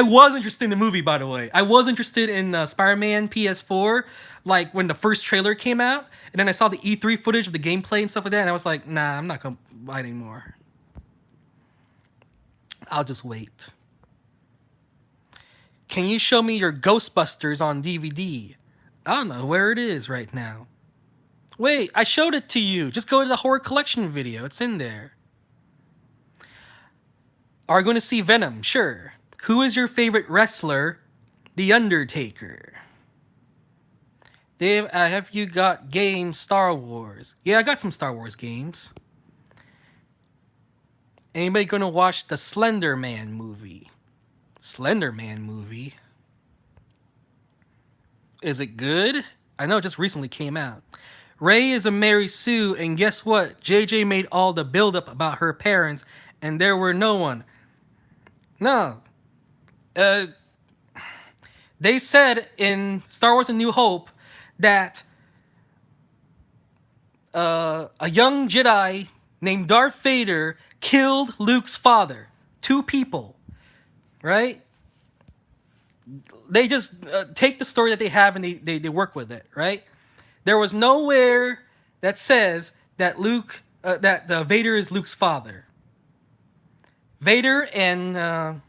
was interested in the movie, by the way. I was interested in Spider-Man PS4, like when the first trailer came out, and then I saw the E3 footage of the gameplay and stuff like that, and I was like, "Nah, I'm not gonna buy it anymore. I'll just wait." Can you show me your Ghostbusters on DVD? I don't know where it is right now. Wait, I showed it to you. Just go to the horror collection video. It's in there. Are we going to see Venom? Sure. Who is your favorite wrestler? The Undertaker. Dave, have you got games Star Wars? Yeah, I got some Star Wars games. Anybody going to watch the Slender Man movie? Slender Man movie? Is it good? I know it just recently came out. Ray is a Mary Sue, and guess what? JJ made all the buildup about her parents, and there were no one. No. They said in Star Wars A New Hope that a young Jedi named Darth Vader killed Luke's father. 2 people. Right? They just take the story that they have and they work with it, right? There was nowhere that says that Vader is Luke's father. Vader and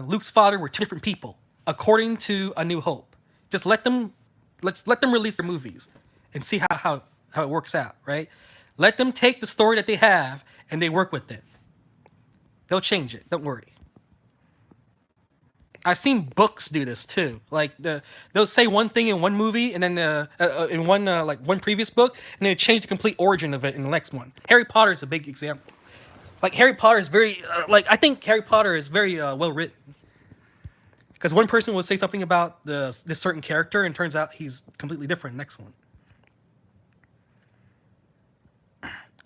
Luke's father were 2 different people, according to A New Hope. Just let's let them release their movies and see how it works out, right? Let them take the story that they have and they work with it. They'll change it. Don't worry. I've seen books do this too. Like they'll say one thing in one movie, and then in one previous book, and then change the complete origin of it in the next one. Harry Potter is a big example. Like Harry Potter is very I think Harry Potter is very well written. Because one person will say something about this certain character, and turns out he's completely different in the next one.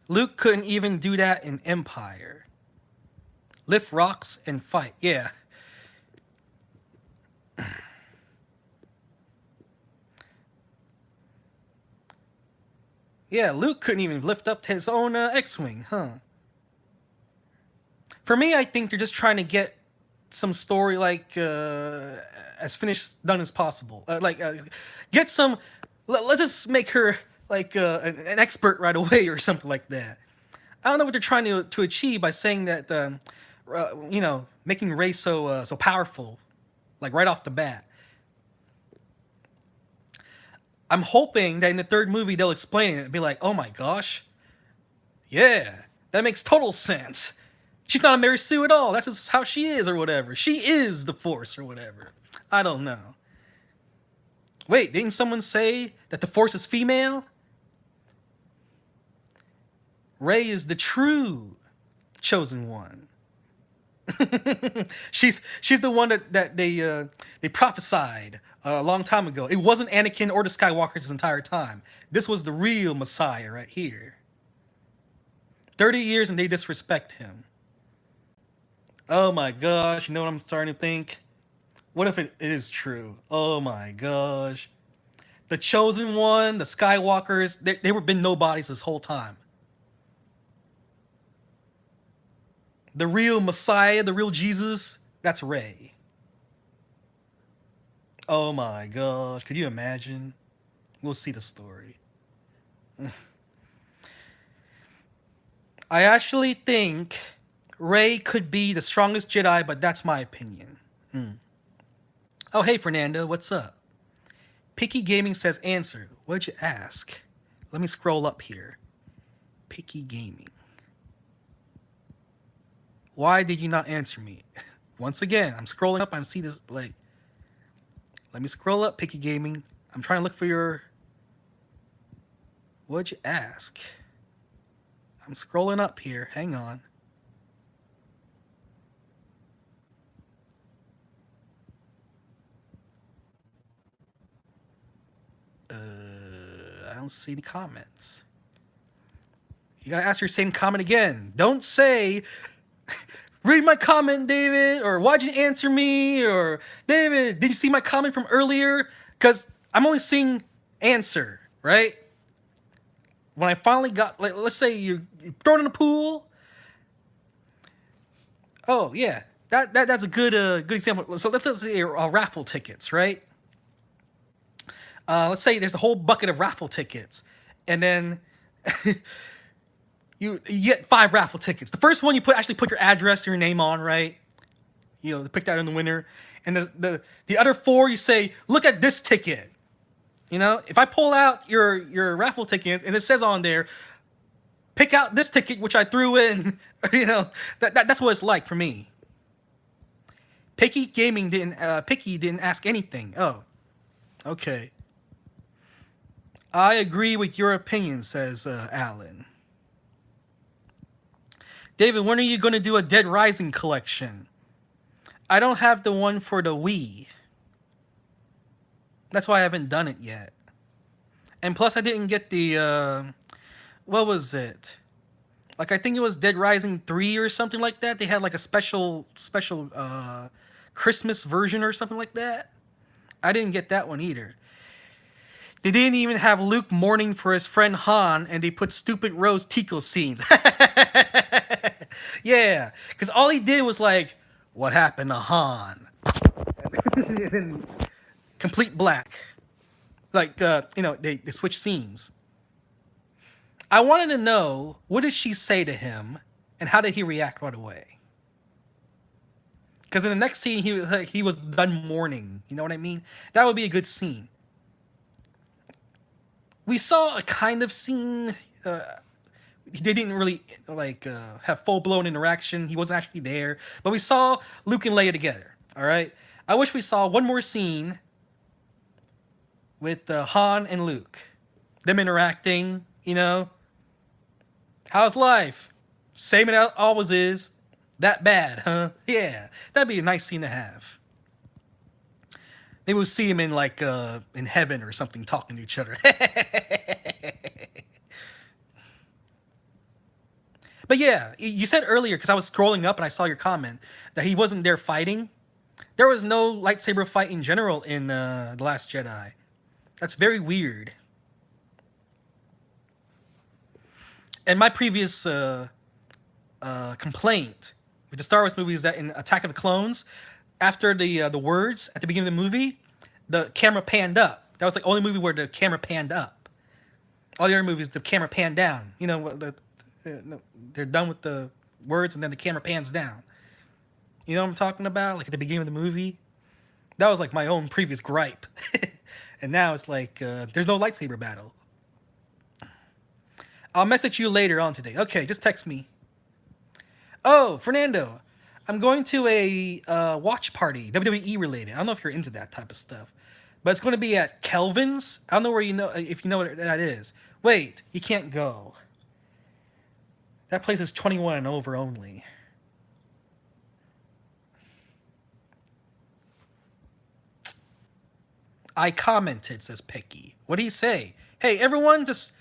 Luke couldn't even do that in Empire. Lift rocks and fight. Yeah. Yeah, Luke couldn't even lift up his own X-Wing, huh? For me, I think they're just trying to get some story as done as possible. Get some. Let's just make her an expert right away or something like that. I don't know what they're trying to achieve by saying that. Making Rey so powerful, like right off the bat. I'm hoping that in the 3rd movie they'll explain it and be like, "Oh my gosh, yeah, that makes total sense. She's not a Mary Sue at all. That's just how she is, or whatever. She is the Force, or whatever." I don't know. Wait, didn't someone say that the Force is female? Rey is the true chosen one. she's the one that they prophesied a long time ago. It wasn't Anakin or the Skywalkers this entire time. This was the real Messiah right here. 30 years and they disrespect him. Oh my gosh, you know what I'm starting to think? What if it is true? Oh my gosh. The chosen one, the Skywalkers, they were been nobodies this whole time. The real Messiah, the real Jesus, that's Rey. Oh my gosh, could you imagine? We'll see the story. I actually think Rey could be the strongest Jedi, but that's my opinion. Mm. Oh, hey, Fernando, what's up? Picky Gaming says answer. What'd you ask? Let me scroll up here. Picky Gaming. Why did you not answer me? Once again, I'm scrolling up. I see this, like, let me scroll up, Picky Gaming. I'm trying to look for your... What'd you ask? I'm scrolling up here. Hang on. I don't see the comments. You gotta ask your same comment again. Don't say, read my comment, David, or why'd you answer me, or David, did you see my comment from earlier? Because I'm only seeing answer, right? When I finally got, like, let's say you're thrown in a pool. Oh yeah, that's a good example. So let's say raffle tickets, right? Let's say there's a whole bucket of raffle tickets, and then you get 5 raffle tickets. The first one you actually put your address, your name on, right? You know, pick that in the winner. And the other 4 you say, look at this ticket. You know, if I pull out your raffle ticket and it says on there, pick out this ticket which I threw in, you know, that's what it's like for me. Picky Gaming didn't ask anything. Oh, okay. I agree with your opinion, says Alan. David, when are you going to do a Dead Rising collection? I don't have the one for the Wii. That's why I haven't done it yet. And plus, I didn't get the... what was it? Like, I think it was Dead Rising 3 or something like that. They had like a special Christmas version or something like that. I didn't get that one either. They didn't even have Luke mourning for his friend Han, and they put stupid Rose Tico scenes. Yeah, because all he did was like, what happened to Han? And then complete black. Like, you know, they switch scenes. I wanted to know, what did she say to him, and how did he react right away? Because in the next scene, he was done mourning. You know what I mean? That would be a good scene. We saw a kind of scene. They didn't really like have full-blown interaction. He wasn't actually there, but we saw Luke and Leia together. All right. I wish we saw one more scene with Han and Luke, them interacting. You know, how's life? Same it always is. That bad, huh? Yeah, that'd be a nice scene to have. Maybe we'll see him in like in heaven or something, talking to each other. But yeah, you said earlier, because I was scrolling up and I saw your comment, that he wasn't there fighting. There was no lightsaber fight in general in The Last Jedi. That's very weird. And my previous complaint with the Star Wars movies is that in Attack of the Clones, after the words at the beginning of the movie, the camera panned up. That was the only movie where the camera panned up. All the other movies, the camera panned down. You know, they're done with the words and then the camera pans down. You know what I'm talking about? Like at the beginning of the movie. That was like my own previous gripe. And now it's like, there's no lightsaber battle. I'll message you later on today. Okay, just text me. Oh, Fernando, I'm going to a watch party, WWE related. I don't know if you're into that type of stuff, but it's going to be at Kelvin's. I don't know where if you know what that is. Wait, you can't go. That place is 21 and over only. I commented, says Pecky. What do you say? Hey, everyone, just...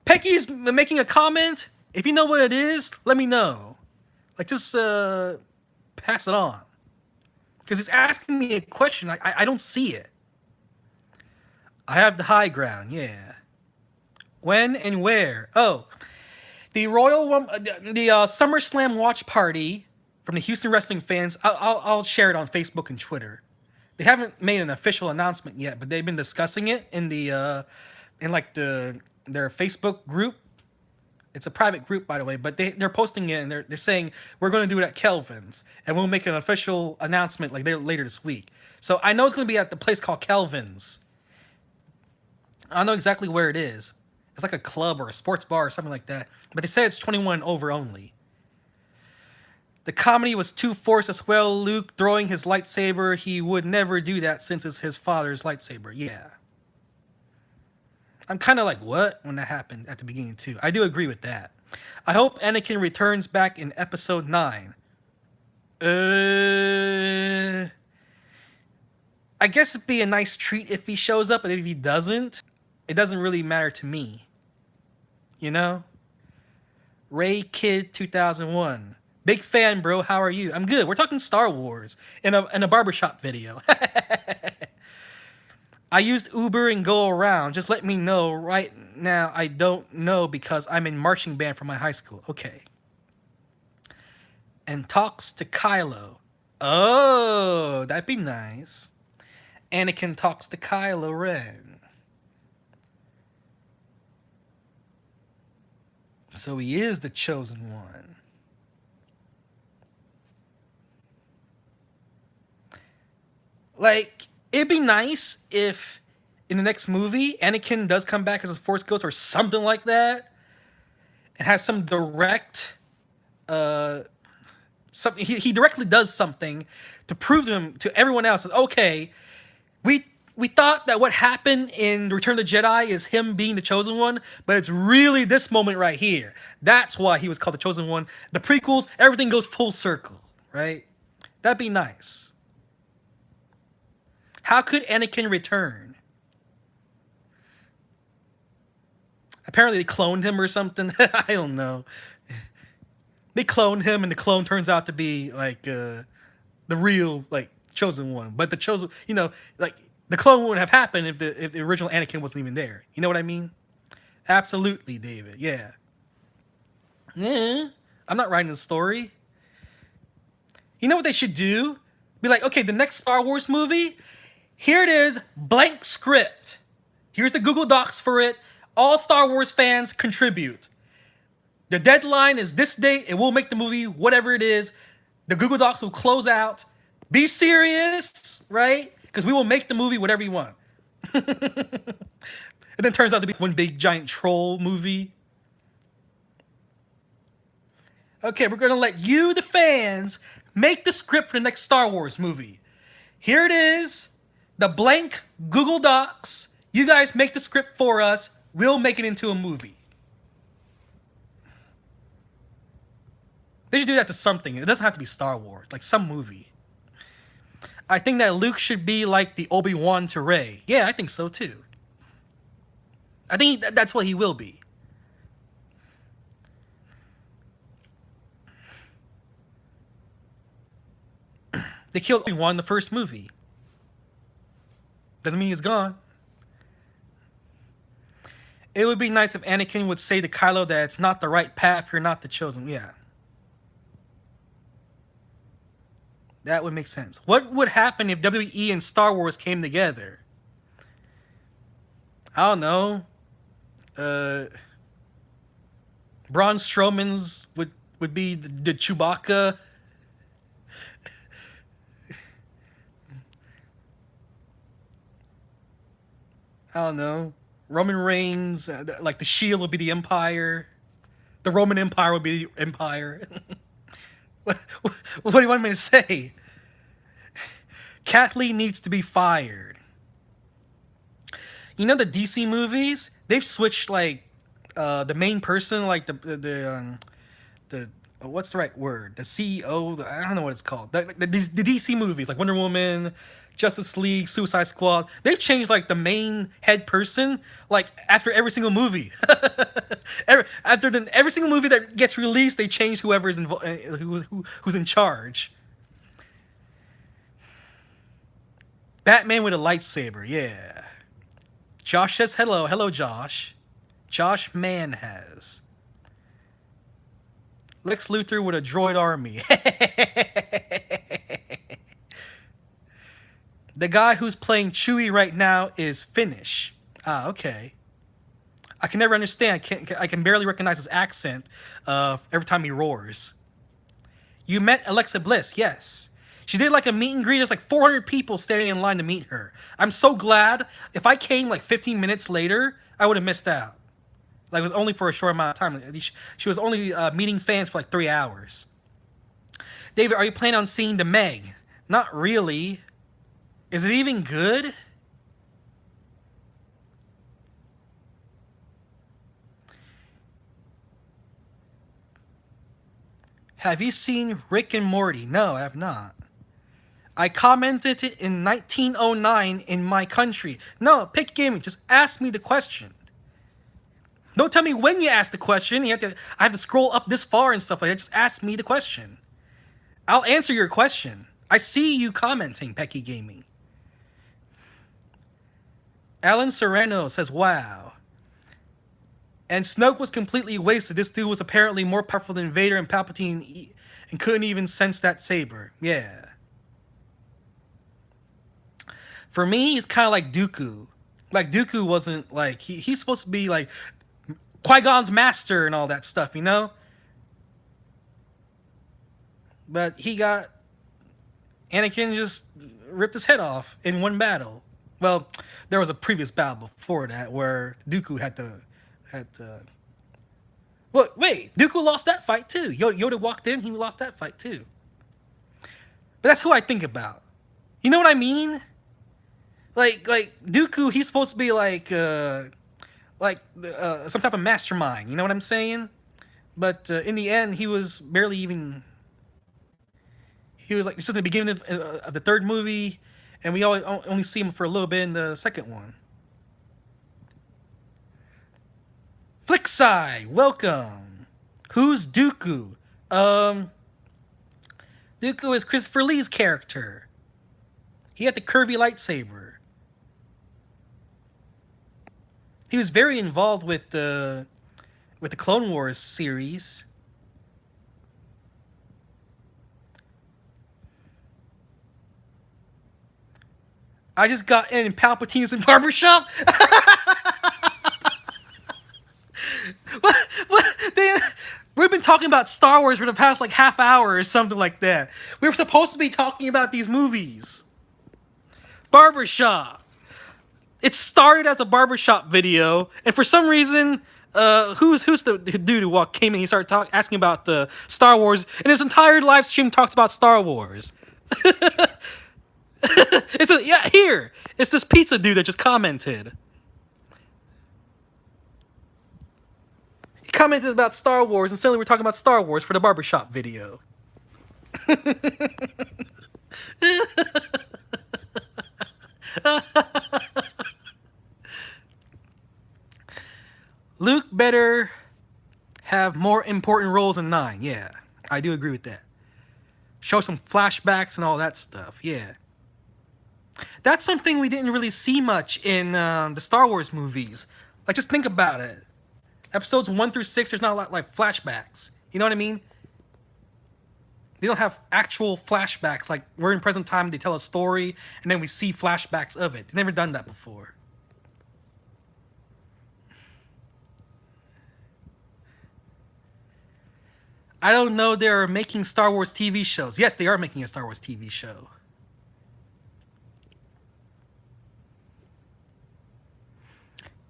Pecky's making a comment. If you know what it is, let me know. Like, just pass it on. Because it's asking me a question. I don't see it. I have the high ground, yeah. When and where? Oh, the SummerSlam watch party from the Houston wrestling fans. I'll share it on Facebook and Twitter. They haven't made an official announcement yet, but they've been discussing it in their Facebook group. It's a private group, by the way, but they're posting it and they're saying we're going to do it at Kelvin's and we'll make an official announcement like later this week. So I know it's going to be at the place called Kelvin's. I don't know exactly where it is. It's like a club or a sports bar or something like that. But they say it's 21 over only. The comedy was too forced as well. Luke throwing his lightsaber. He would never do that since it's his father's lightsaber. Yeah. I'm kind of like, what? When that happened at the beginning, too. I do agree with that. I hope Anakin returns back in episode 9. I guess it'd be a nice treat if he shows up, but if he doesn't, it doesn't really matter to me. You know? Ray Kid 2001. Big fan, bro. How are you? I'm good. We're talking Star Wars in a barbershop video. I used Uber and go around. Just let me know right now. I don't know because I'm in marching band for my high school. Okay. And talks to Kylo. Oh, that'd be nice. Anakin talks to Kylo Ren. So he is the chosen one. Like, it'd be nice if in the next movie Anakin does come back as a Force Ghost or something like that, and has some direct, something he directly does something to prove to everyone else that okay, we thought that what happened in Return of the Jedi is him being the chosen one, but it's really this moment right here. That's why he was called the chosen one. The prequels, everything goes full circle, right? That'd be nice. How could Anakin return? Apparently they cloned him or something. I don't know. They cloned him, and the clone turns out to be like the real like chosen one. But the chosen, like the clone wouldn't have happened if the original Anakin wasn't even there. You know what I mean? Absolutely, David. Yeah. Yeah. I'm not writing a story. You know what they should do? Be like, okay, the next Star Wars movie. Here it is, blank script. Here's the Google Docs for it. All Star Wars fans contribute. The deadline is this date, and we'll make the movie whatever it is. The Google Docs will close out. Be serious, right? Because we will make the movie whatever you want. And then it turns out to be one big giant troll movie. Okay, we're going to let you, the fans, make the script for the next Star Wars movie. Here it is. The blank Google Docs. You guys make the script for us. We'll make it into a movie. They should do that to something. It doesn't have to be Star Wars. Like some movie. I think that Luke should be like the Obi-Wan to Rey. Yeah, I think so too. I think that's what he will be. They killed Obi-Wan in the first movie. Doesn't mean he's gone. It would be nice if Anakin would say to Kylo that it's not the right path, you're not the chosen. Yeah. That would make sense. What would happen if WWE and Star Wars came together? I don't know. Braun Strowman's would be the Chewbacca. I don't know. Roman Reigns, like the Shield would be the Empire. The Roman Empire would be the Empire. What do you want me to say? Kathleen needs to be fired. You know the DC movies? They've switched like the main person, like the what's the right word? The CEO. I don't know what it's called. The DC movies, like Wonder Woman, Justice League, Suicide Squad. They've changed like the main head person like after every single movie. Every single movie that gets released, they change whoever's who's in charge. Batman with a lightsaber, yeah. Josh says hello. Hello, Josh. Josh Mann has. Lex Luthor with a droid army. The guy who's playing Chewie right now is Finnish. Ah, okay. I can never understand. I can barely recognize his accent every time he roars. You met Alexa Bliss, yes. She did like a meet and greet. There's like 400 people standing in line to meet her. I'm so glad. If I came like 15 minutes later, I would have missed out. Like it was only for a short amount of time. She was only meeting fans for like 3 hours. David, are you planning on seeing The Meg? Not really. Is it even good? Have you seen Rick and Morty? No, I have not. I commented it in 1909 in my country. No, pick gaming. Just ask me the question. Don't tell me when you ask the question. I have to scroll up this far and stuff like that. Just ask me the question. I'll answer your question. I see you commenting, Pecky Gaming. Alan Sereno says, wow. And Snoke was completely wasted. This dude was apparently more powerful than Vader and Palpatine and couldn't even sense that saber. Yeah. For me, he's kind of like Dooku. Like, Dooku wasn't like... He's supposed to be like Qui-Gon's master and all that stuff, you know? But he got... Anakin just ripped his head off in one battle. Well, there was a previous battle before that where Dooku had to... Well, wait, Dooku lost that fight too. Yoda walked in, he lost that fight too. But that's who I think about. You know what I mean? Like Dooku, he's supposed to be like some type of mastermind. You know what I'm saying? But in the end, he was barely even. He was like just at the beginning of the third movie, and we only see him for a little bit in the second one. Flickside, welcome. Who's Dooku? Dooku is Christopher Lee's character. He had the curvy lightsaber. He was very involved with the Clone Wars series. I just got in Palpatine's in Barbershop. We've been talking about Star Wars for the past like half hour or something like that. We were supposed to be talking about these movies. Barbershop. It started as a barbershop video, and for some reason, who's the dude who came in? He started asking about the Star Wars, and his entire live stream talks about Star Wars. It's this pizza dude that just commented. He commented about Star Wars, and suddenly we're talking about Star Wars for the barbershop video. Luke better have more important roles in 9. Yeah, I do agree with that. Show some flashbacks and all that stuff. Yeah. That's something we didn't really see much in the Star Wars movies. Like, just think about it. Episodes 1 through 6, there's not a lot like flashbacks. You know what I mean? They don't have actual flashbacks. Like, we're in present time, they tell a story, and then we see flashbacks of it. They've never done that before. I don't know they're making Star Wars TV shows. Yes, they are making a Star Wars TV show.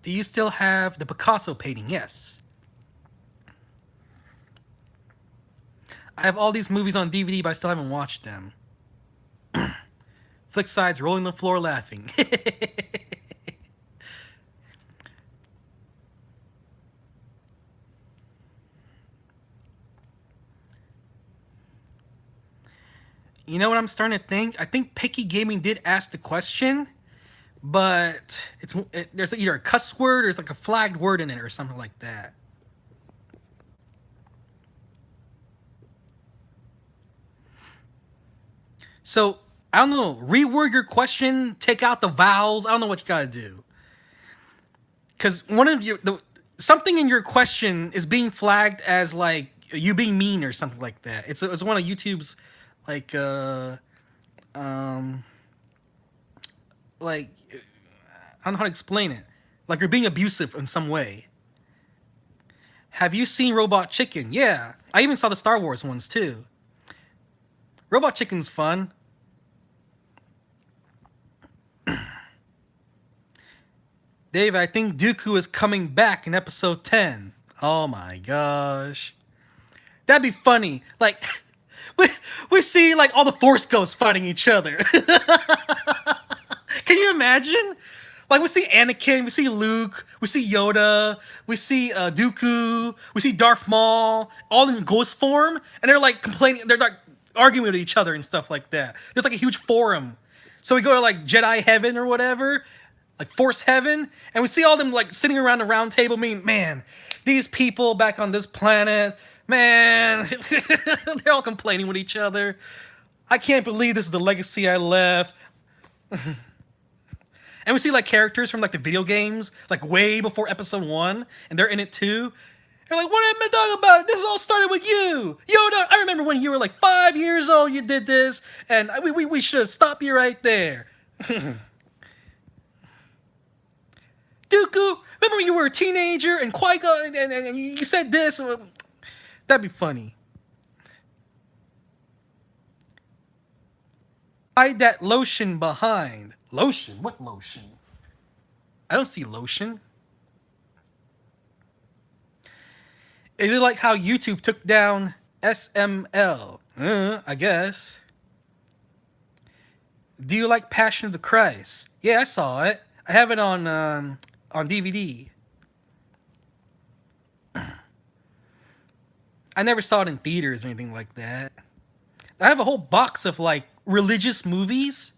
Do you still have the Picasso painting? Yes. I have all these movies on DVD, but I still haven't watched them. Flick sides, rolling the floor, laughing. You know what I'm starting to think? I think Picky Gaming did ask the question, but there's either a cuss word or there's like a flagged word in it or something like that. So, I don't know, reword your question, take out the vowels. I don't know what you gotta do. Because something in your question is being flagged as like you being mean or something like that. It's one of YouTube's like like, I don't know how to explain it. Like you're being abusive in some way. Have you seen Robot Chicken? Yeah, I even saw the Star Wars ones too. Robot Chicken's fun. Dave, I think Dooku is coming back in episode 10. Oh my gosh. That'd be funny. Like, we see like all the Force ghosts fighting each other. Can you imagine? Like we see Anakin, we see Luke, we see Yoda, we see Dooku, we see Darth Maul, all in ghost form, and they're like complaining, they're like arguing with each other and stuff like that. There's like a huge forum. So we go to like Jedi Heaven or whatever, like Force Heaven, and we see all them like sitting around the round table. Mean, man, these people back on this planet, man, they're all complaining with each other. I can't believe this is the legacy I left. And we see like characters from like the video games, like way before episode 1, and they're in it too. They're like, what am I talking about? This all started with you, Yoda. I remember when you were like 5 years old, you did this, and we should stop you right there. Dooku, remember when you were a teenager and Qui-Gon and you said this? That'd be funny. Hide that lotion behind. Lotion? What lotion? I don't see lotion. Is it like how YouTube took down SML? I guess. Do you like Passion of the Christ? Yeah, I saw it. I have it on DVD. I never saw it in theaters or anything like that. I have a whole box of like religious movies.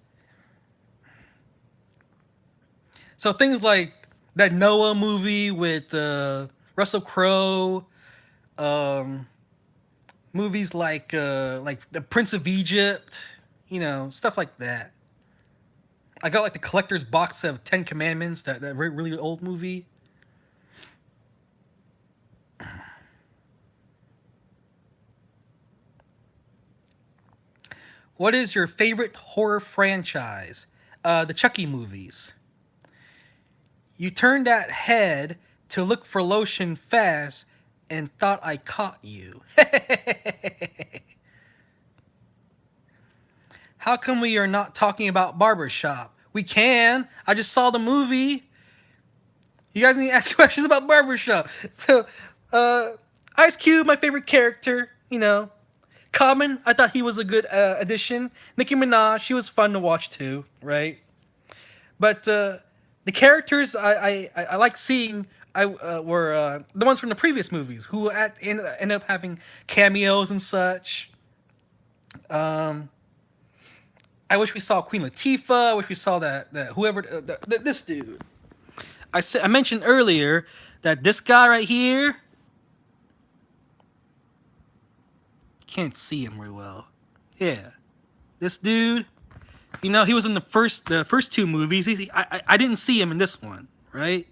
So things like that Noah movie with Russell Crowe, movies like The Prince of Egypt, you know, stuff like that. I got like the collector's box of 10 Commandments, that really old movie. What is your favorite horror franchise? The Chucky movies. You turned that head to look for lotion fast and thought I caught you. How come we are not talking about Barbershop? We can. I just saw the movie. You guys need to ask questions about Barbershop. So, Ice Cube, my favorite character, you know. Common, I thought he was a good addition. Nicki Minaj, she was fun to watch too, right? But the characters I like seeing were the ones from the previous movies who ended up having cameos and such. I wish we saw Queen Latifah. I wish we saw that whoever this dude. I mentioned earlier that this guy right here, can't see him very well. Yeah, this dude. You know, he was in the first two movies. I didn't see him in this one, right?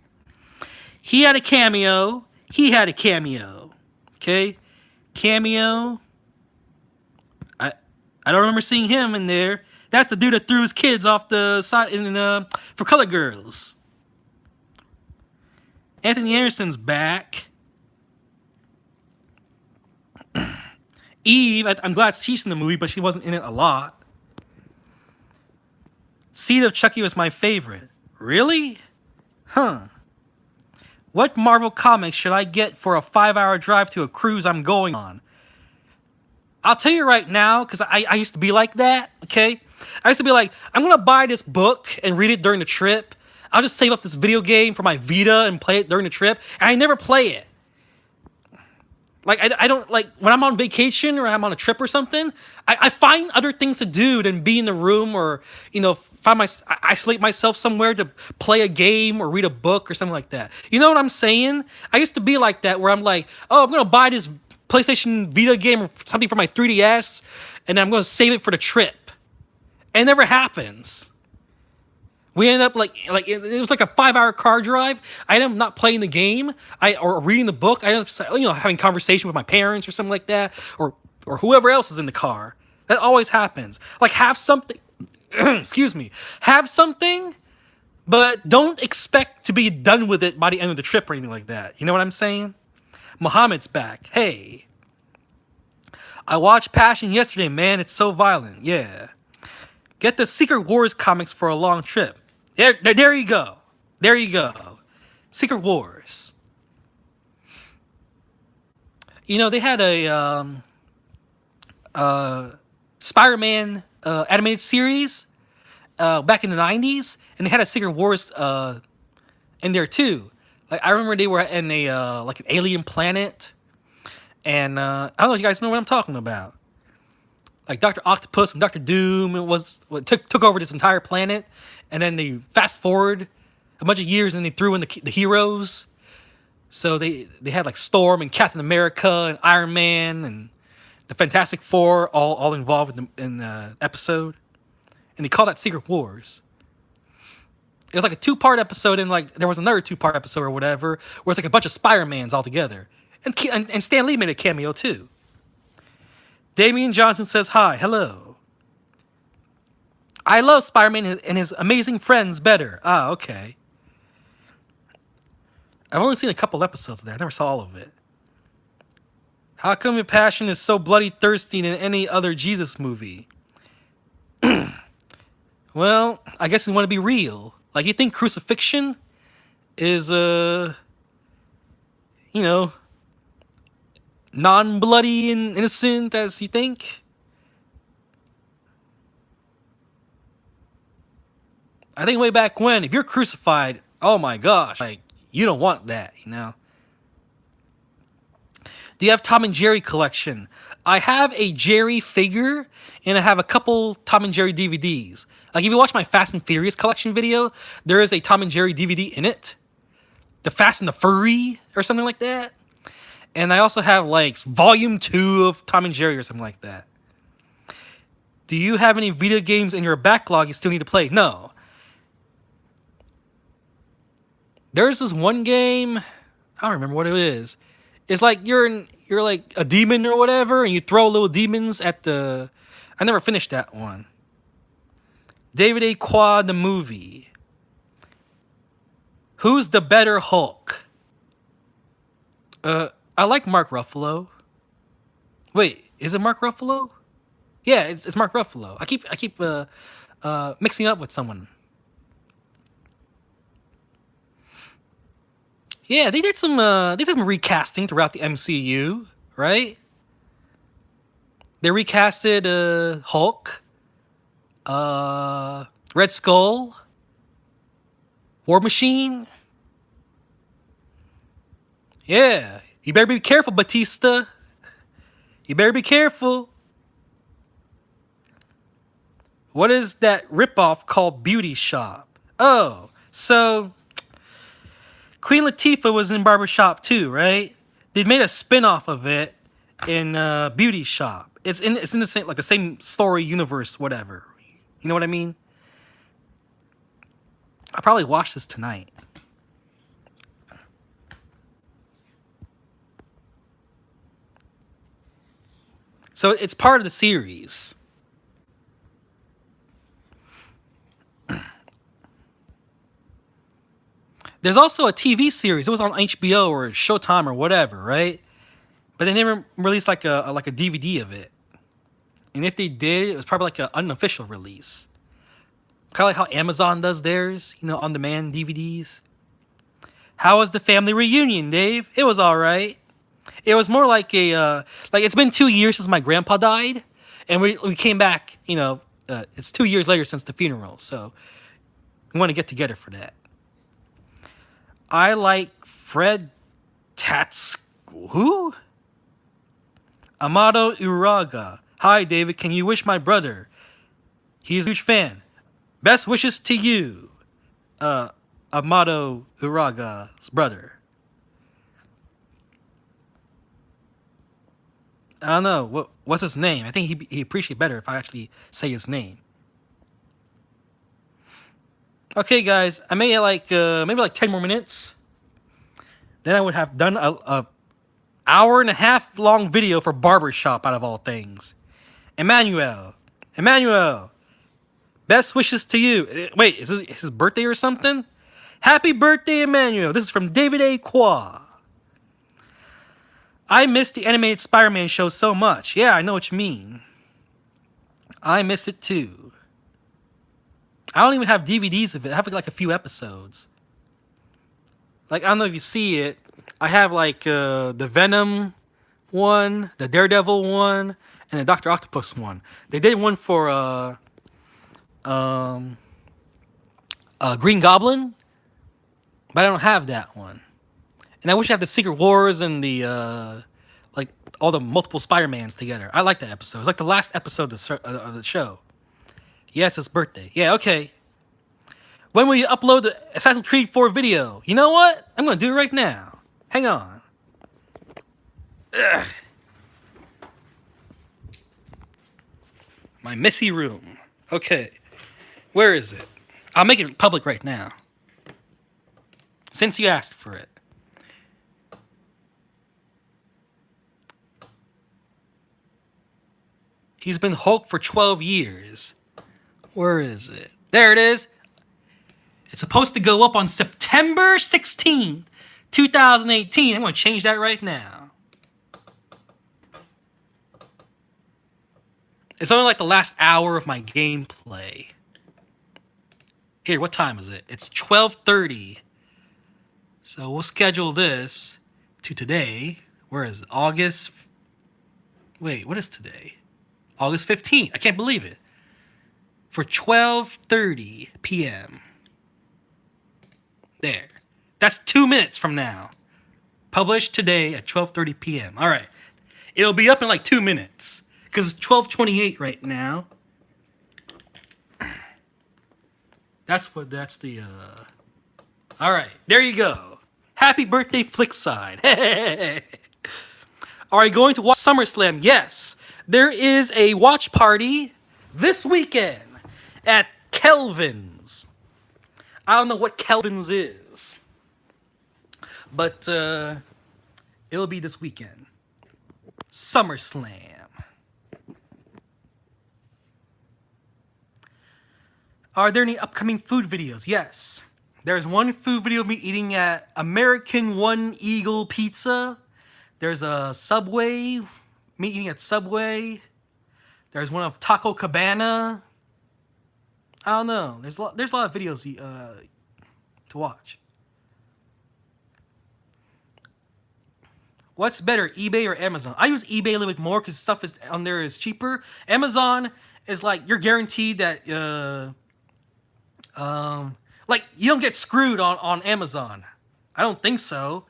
He had a cameo. He had a cameo. Okay, cameo. I don't remember seeing him in there. That's the dude that threw his kids off the side for Color Girls. Anthony Anderson's back. Eve, I'm glad she's in the movie, but she wasn't in it a lot. Seed of Chucky was my favorite. Really? Huh. What Marvel comics should I get for a 5-hour drive to a cruise I'm going on? I'll tell you right now, because I used to be like that, okay? I used to be like, I'm going to buy this book and read it during the trip. I'll just save up this video game for my Vita and play it during the trip. And I never play it. Like, I don't, like, when I'm on vacation or I'm on a trip or something, I find other things to do than be in the room or, you know, isolate myself somewhere to play a game or read a book or something like that. You know what I'm saying? I used to be like that where I'm like, oh, I'm going to buy this PlayStation Vita game or something for my 3DS and I'm going to save it for the trip. And it never happens. We ended up like it was like a 5-hour car drive. I ended up not playing the game, or reading the book. I ended up, you know, having conversation with my parents or something like that, or whoever else is in the car. That always happens. Like have something, excuse me, have something But don't expect to be done with it by the end of the trip or anything like that. You know what I'm saying? Muhammad's back. Hey, I watched Passion yesterday, man. It's so violent. Yeah. Get the Secret Wars comics for a long trip. There you go. There you go. Secret Wars. You know, they had a Spider-Man animated series back in the 90s, and they had a Secret Wars in there too. Like, I remember they were in a like an alien planet, and I don't know if you guys know what I'm talking about. Like Dr. Octopus and Dr. Doom took over this entire planet, and then they fast forward a bunch of years and they threw in the heroes. So they had like Storm and Captain America and Iron Man and the Fantastic Four all involved in the episode, and they call that Secret Wars. It was like a 2-part episode, and like there was another 2-part episode or whatever, where it's like a bunch of Spider-Mans all together, and Stan Lee made a cameo too. Damian Johnson says hi, hello. I love Spider-Man and his amazing friends better. Ah, okay. I've only seen a couple episodes of that. I never saw all of it. How come your passion is so bloody thirsty than any other Jesus movie? Well, I guess you want to be real. Like, you think crucifixion is, non-bloody and innocent as you think? I think way back when, if you're crucified, oh my gosh, like, you don't want that, you know? Do you have Tom and Jerry collection? I have a Jerry figure, and I have a couple Tom and Jerry DVDs. Like, if you watch my Fast and Furious collection video, there is a Tom and Jerry DVD in it. The Fast and the Furry, or something like that. And I also have, like, Volume 2 of Tom and Jerry or something like that. Do you have any video games in your backlog you still need to play? No. There's this one game, I don't remember what it is. It's like you're like a demon or whatever, and you throw little demons at the... I never finished that one. David A. Quad, the movie. Who's the better Hulk? I like Mark Ruffalo. Wait, is it Mark Ruffalo? Yeah, it's Mark Ruffalo. I keep mixing up with someone. Yeah, they did some recasting throughout the MCU, right? They recasted Hulk, Red Skull, War Machine. Yeah, you better be careful, Batista. You better be careful. What is that ripoff called Beauty Shop? Oh, so Queen Latifah was in Barbershop too, right? They made a spin-off of it in Beauty Shop. It's in the same, like, the same story universe, whatever. You know what I mean? I'll probably watch this tonight. So it's part of the series. There's also a TV series. It was on HBO or Showtime or whatever, right? But they never released like a DVD of it. And if they did, it was probably like an unofficial release. Kind of like how Amazon does theirs, on-demand DVDs. How was the family reunion, Dave? It was all right. It was more like it's been 2 years since my grandpa died, and we came back. It's 2 years later since the funeral, so we want to get together for that. I like Fred Tats. Who? Amado Uraga. Hi, David. Can you wish my brother? He is a huge fan. Best wishes to you, Amado Uraga's brother. I don't know. What's his name? I think he'd appreciate better if I actually say his name. Okay, guys. I made maybe like 10 more minutes. Then I would have done a hour and a half long video for Barbershop, out of all things. Emmanuel. Best wishes to you. Wait, is this his birthday or something? Happy birthday, Emmanuel. This is from David A. Qua. I missed the animated Spider-Man show so much. Yeah, I know what you mean. I missed it too. I don't even have DVDs of it. I have like a few episodes. Like, I don't know if you see it. I have like the Venom one, the Daredevil one, and the Dr. Octopus one. They did one for Green Goblin, but I don't have that one. And I wish I had the Secret Wars and the like all the multiple Spider-Mans together. I like that episode. It's like the last episode of the show. Yeah, it's his birthday. Yeah, okay. When will you upload the Assassin's Creed 4 video? You know what? I'm gonna do it right now. Hang on. Ugh. My messy room. Okay. Where is it? I'll make it public right now. Since you asked for it. He's been Hulk for 12 years. Where is it? There it is. It's supposed to go up on September 16th, 2018. I'm going to change that right now. It's only like the last hour of my gameplay. Here, what time is it? It's 12:30. So we'll schedule this to today. Where is it? August... Wait, what is today? August 15th. I can't believe it. For 12:30 p.m. There. That's 2 minutes from now. Published today at 12:30 p.m. All right. It'll be up in like 2 minutes. Because it's 12:28 right now. That's the... All right. There you go. Happy birthday, Flickside. Are you going to watch SummerSlam? Yes. There is a watch party this weekend at Kelvin's. I don't know what Kelvin's is, but it'll be this weekend. SummerSlam. Are there any upcoming food videos? Yes. There's one food video of me eating at American One Eagle Pizza. There's a Subway, me eating at Subway. There's one of Taco Cabana. I don't know. There's a lot of videos to watch. What's better, eBay or Amazon? I use eBay a little bit more because stuff on there is cheaper. Amazon is like you're guaranteed that like you don't get screwed on Amazon. I don't think so.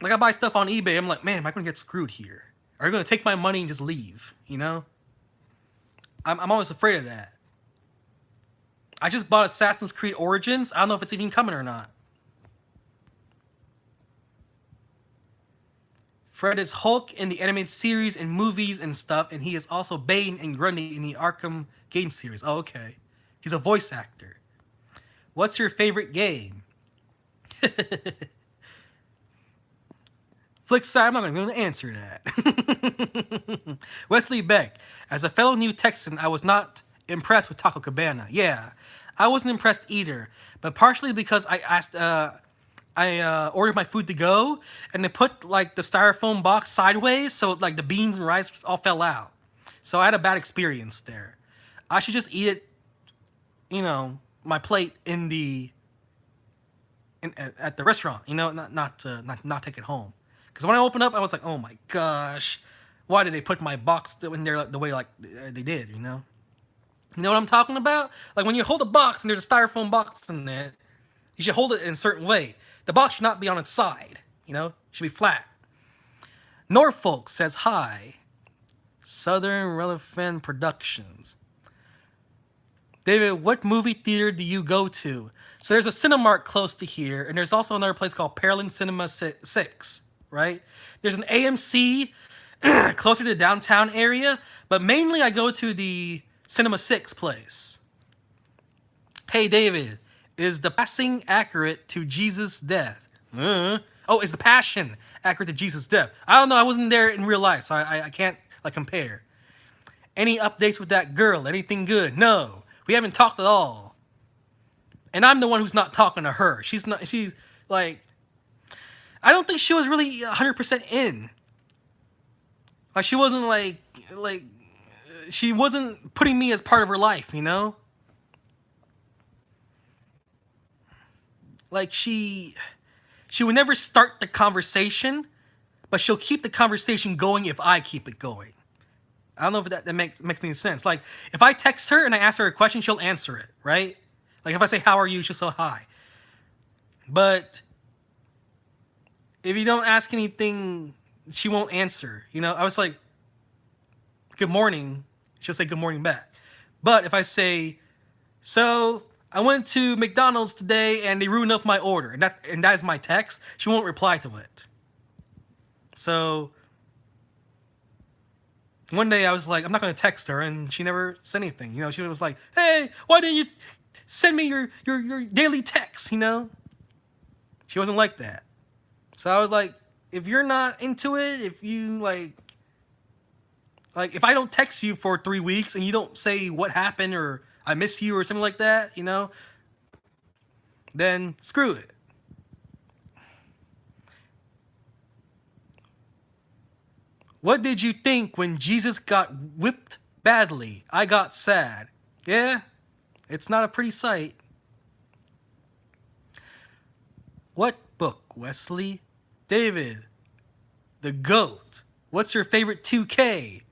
Like I buy stuff on eBay, I'm like, man, am I gonna get screwed here? Are you gonna take my money and just leave? You know? I'm always afraid of that. I just bought Assassin's Creed Origins. I don't know if it's even coming or not. Fred is Hulk in the animated series and movies and stuff, and he is also Bane and Grundy in the Arkham game series. Oh, okay. He's a voice actor. What's your favorite game? Flickside, I'm not going to answer that. Wesley Beck, as a fellow New Texan, I was not impressed with Taco Cabana. Yeah, I wasn't impressed either, but partially because I asked, I ordered my food to go, and they put like the styrofoam box sideways, so like the beans and rice all fell out. So I had a bad experience there. I should just eat it, you know, my plate at the restaurant, you know, not take it home. Because when I opened up, I was like, oh my gosh, why did they put my box in there the way like they did, you know? You know what I'm talking about? Like when you hold a box and there's a styrofoam box in there, you should hold it in a certain way. The box should not be on its side, you know? It should be flat. Norfolk says hi. Southern Relevant Productions. David, what movie theater do you go to? So there's a Cinemark close to here, and there's also another place called Pearland Cinema 6, right? There's an AMC closer to the downtown area, but mainly I go to the Cinema 6 place. Hey, David, is the passing accurate to Jesus' death? Oh, is the passion accurate to Jesus' death? I don't know. I wasn't there in real life, so I can't like compare. Any updates with that girl? Anything good? No. We haven't talked at all. And I'm the one who's not talking to her. She's not, she's like, I don't think she was really 100% in. Like, she wasn't like, she wasn't putting me as part of her life, you know? Like, she would never start the conversation, but she'll keep the conversation going if I keep it going. I don't know if that makes any sense. Like, if I text her and I ask her a question, she'll answer it, right? Like, if I say, how are you, she'll say hi. But if you don't ask anything, she won't answer. You know, I was like, good morning. She'll say good morning back. But if I say, so I went to McDonald's today and they ruined up my order, and that is my text, she won't reply to it. So one day I was like, I'm not going to text her, and she never said anything. You know, she was like, hey, why didn't you send me your daily text, you know? She wasn't like that. So I was like, if you're not into it, if you like if I don't text you for 3 weeks and you don't say what happened or I miss you or something like that, you know, then screw it. What did you think when Jesus got whipped badly? I got sad. Yeah, it's not a pretty sight. What book, Wesley? David, the GOAT. What's your favorite 2K?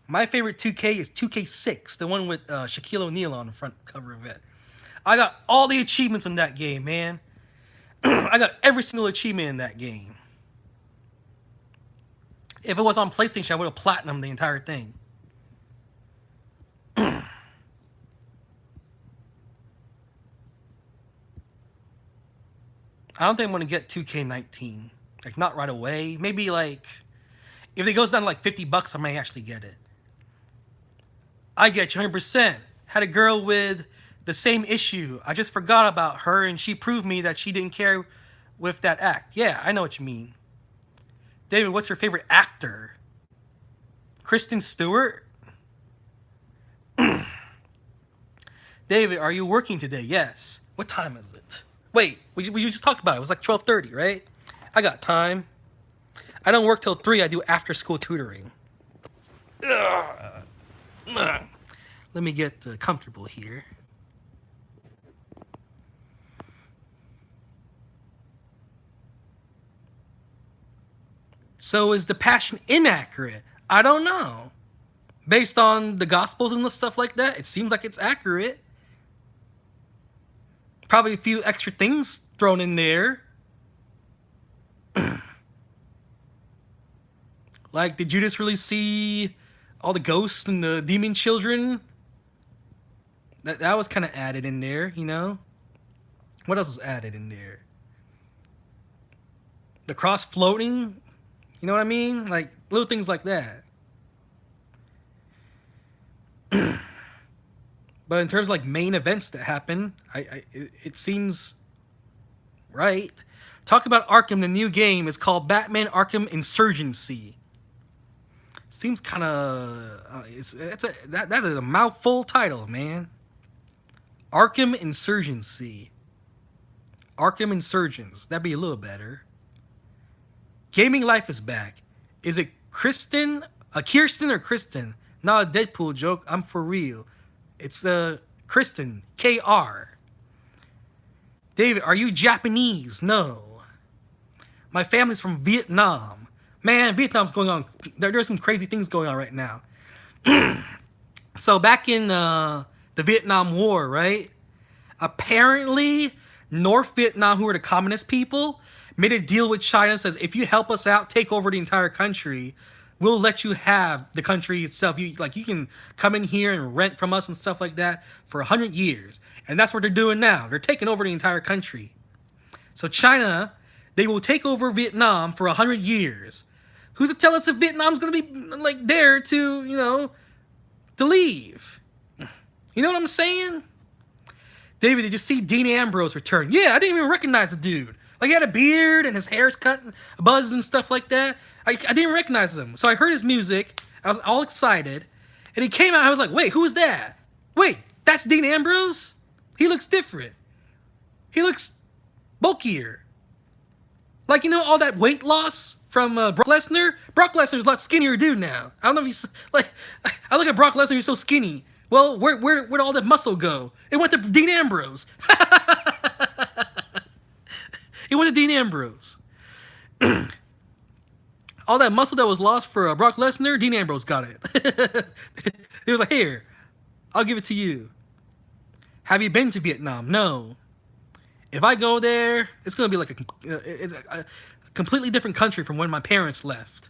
My favorite 2K is 2K6, the one with Shaquille O'Neal on the front cover of it. I got all the achievements in that game, man. I got every single achievement in that game. If it was on PlayStation, I would have platinumed the entire thing. I don't think I'm going to get 2K19. Like, not right away. Maybe, like, if it goes down to, like, $50, I may actually get it. I get you 100%. Had a girl with the same issue. I just forgot about her, and she proved me that she didn't care with that act. Yeah, I know what you mean. David, what's your favorite actor? Kristen Stewart? David, are you working today? Yes. What time is it? Wait, we just talked about it. It was like 12:30, right? I got time. I don't work till 3. I do after-school tutoring. Let me get comfortable here. So is the Passion inaccurate? I don't know. Based on the Gospels and the stuff like that, it seems like it's accurate. Probably a few extra things thrown in there. Like, did Judas really see all the ghosts and the demon children? That was kind of added in there, you know? What else is added in there? The cross floating? You know what I mean? Like, little things like that. But in terms of, like, main events that happen, it seems right. Talk about Arkham, the new game is called Batman Arkham Insurgency. Seems kind of that is a mouthful title, man. Arkham Insurgency. Arkham Insurgents. That'd be a little better. Gaming Life is back. Is it Kirsten or Kristen? Not a Deadpool joke. I'm for real. It's Kristen. K-R. David, are you Japanese? No. My family's from Vietnam. Man, Vietnam's going on. There's some crazy things going on right now. So back in the Vietnam War, right? Apparently, North Vietnam, who are the communist people, made a deal with China. Says, if you help us out, take over the entire country, we'll let you have the country itself. You can come in here and rent from us and stuff like that for 100 years. And that's what they're doing now. They're taking over the entire country. So China, they will take over Vietnam for 100 years. Who's to tell us if Vietnam's going to be like there to, you know, to leave? You know what I'm saying? David, did you see Dean Ambrose return? Yeah, I didn't even recognize the dude. Like, he had a beard and his hair's cut, buzzed and stuff like that. I didn't recognize him. So I heard his music. I was all excited. And he came out, I was like, wait, who is that? Wait, that's Dean Ambrose? He looks different. He looks bulkier. Like, you know, all that weight loss from Brock Lesnar? Brock Lesnar's a lot skinnier dude now. I don't know if he's, like, I look at Brock Lesnar, he's so skinny. Well, where'd all that muscle go? It went to Dean Ambrose. It went to Dean Ambrose. All that muscle that was lost for Brock Lesnar, Dean Ambrose got it. He was like, here, I'll give it to you. Have you been to Vietnam? No. If I go there, it's going to be like a completely different country from when my parents left.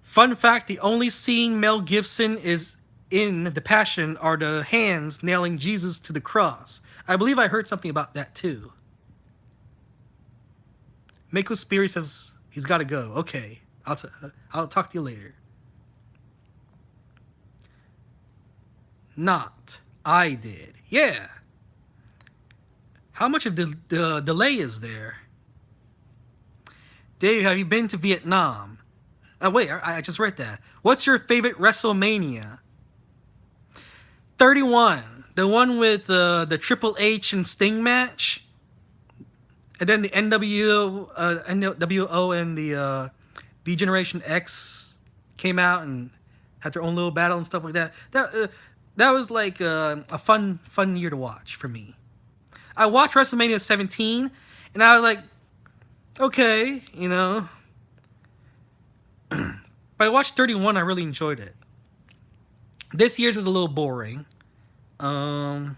Fun fact, the only scene Mel Gibson is in The Passion are the hands nailing Jesus to the cross. I believe I heard something about that too. Mako Speary says he's got to go. Okay, I'll talk to you later. Not. I did. Yeah. How much of the delay is there? Dave, have you been to Vietnam? Wait, I just read that. What's your favorite WrestleMania? 31. The one with the Triple H and Sting match? And then the NWO and the D-Generation X came out and had their own little battle and stuff like that. That was like a fun year to watch for me. I watched WrestleMania 17, and I was like, okay, you know. But I watched 31, I really enjoyed it. This year's was a little boring. Yeah.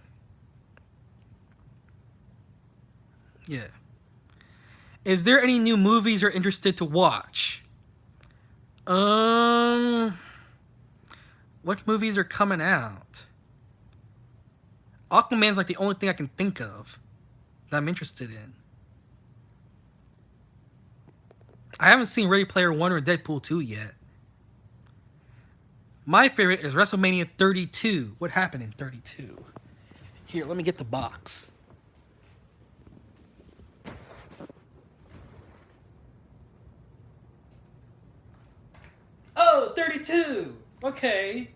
Is there any new movies you're interested to watch? What movies are coming out? Aquaman's like the only thing I can think of that I'm interested in. I haven't seen Ready Player One or Deadpool 2 yet. My favorite is WrestleMania 32. What happened in 32? Here, let me get the box. Oh, 32! Okay.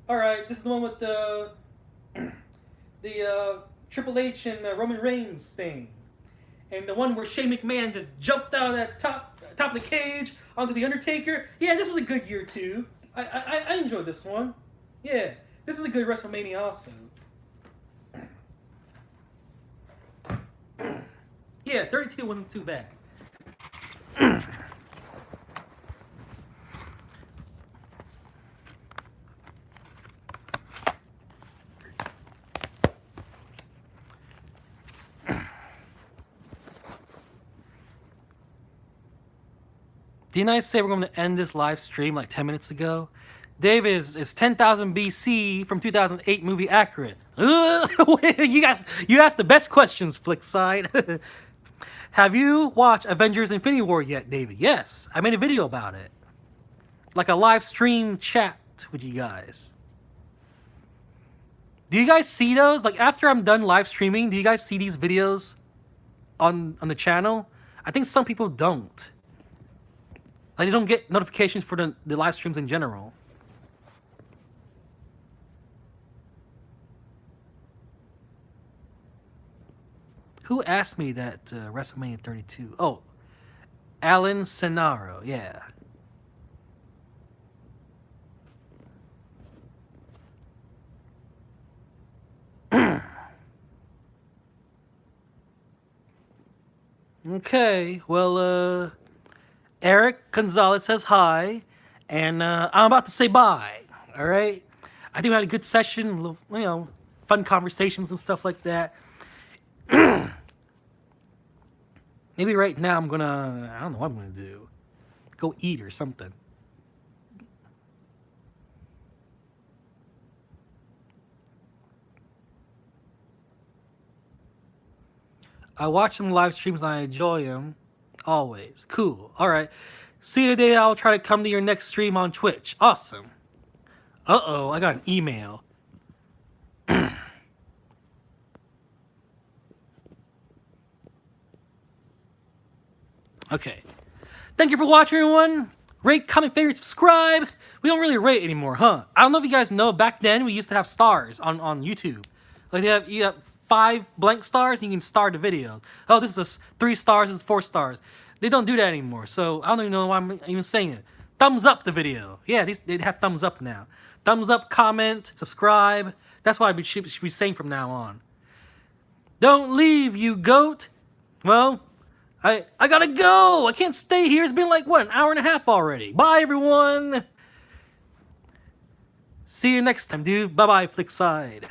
Alright, this is the one with the Triple H and Roman Reigns thing. And the one where Shane McMahon just jumped out of that top of the cage onto The Undertaker. Yeah, this was a good year too. I enjoyed this one. Yeah, this is a good WrestleMania also. Yeah, 32 wasn't too bad. Didn't I say we're going to end this live stream like 10 minutes ago? Dave, is 10,000 BC from 2008 movie accurate? You asked the best questions, Flickside. Have you watched Avengers Infinity War yet, David? Yes, I made a video about it. Like a live stream chat with you guys. Do you guys see those? Like after I'm done live streaming, do you guys see these videos on the channel? I think some people don't. Like, they don't get notifications for the live streams in general. Who asked me that WrestleMania 32? Oh, Alan Senaro, yeah. Okay, well, Eric Gonzalez says hi, and I'm about to say bye. All right, I think we had a good session, little, you know, fun conversations and stuff like that. Maybe right now I don't know what I'm gonna do. Go eat or something. I watch some live streams and I enjoy them. Always. Cool. All right. See you today. I'll try to come to your next stream on Twitch. Awesome. Uh-oh, I got an email. Okay. Thank you for watching, everyone. Rate, comment, favorite, subscribe. We don't really rate anymore, huh? I don't know if you guys know, back then we used to have stars on YouTube. Like you have 5 blank stars and you can star the videos. Oh, this is 3 stars, this is 4 stars. They don't do that anymore, so I don't even know why I'm even saying it. Thumbs up the video. Yeah, they have thumbs up now. Thumbs up, comment, subscribe. That's what I should be saying from now on. Don't leave, you goat. Well, I gotta go. I can't stay here. It's been like, what, an hour and a half already. Bye, everyone. See you next time, dude. Bye-bye, Flickside.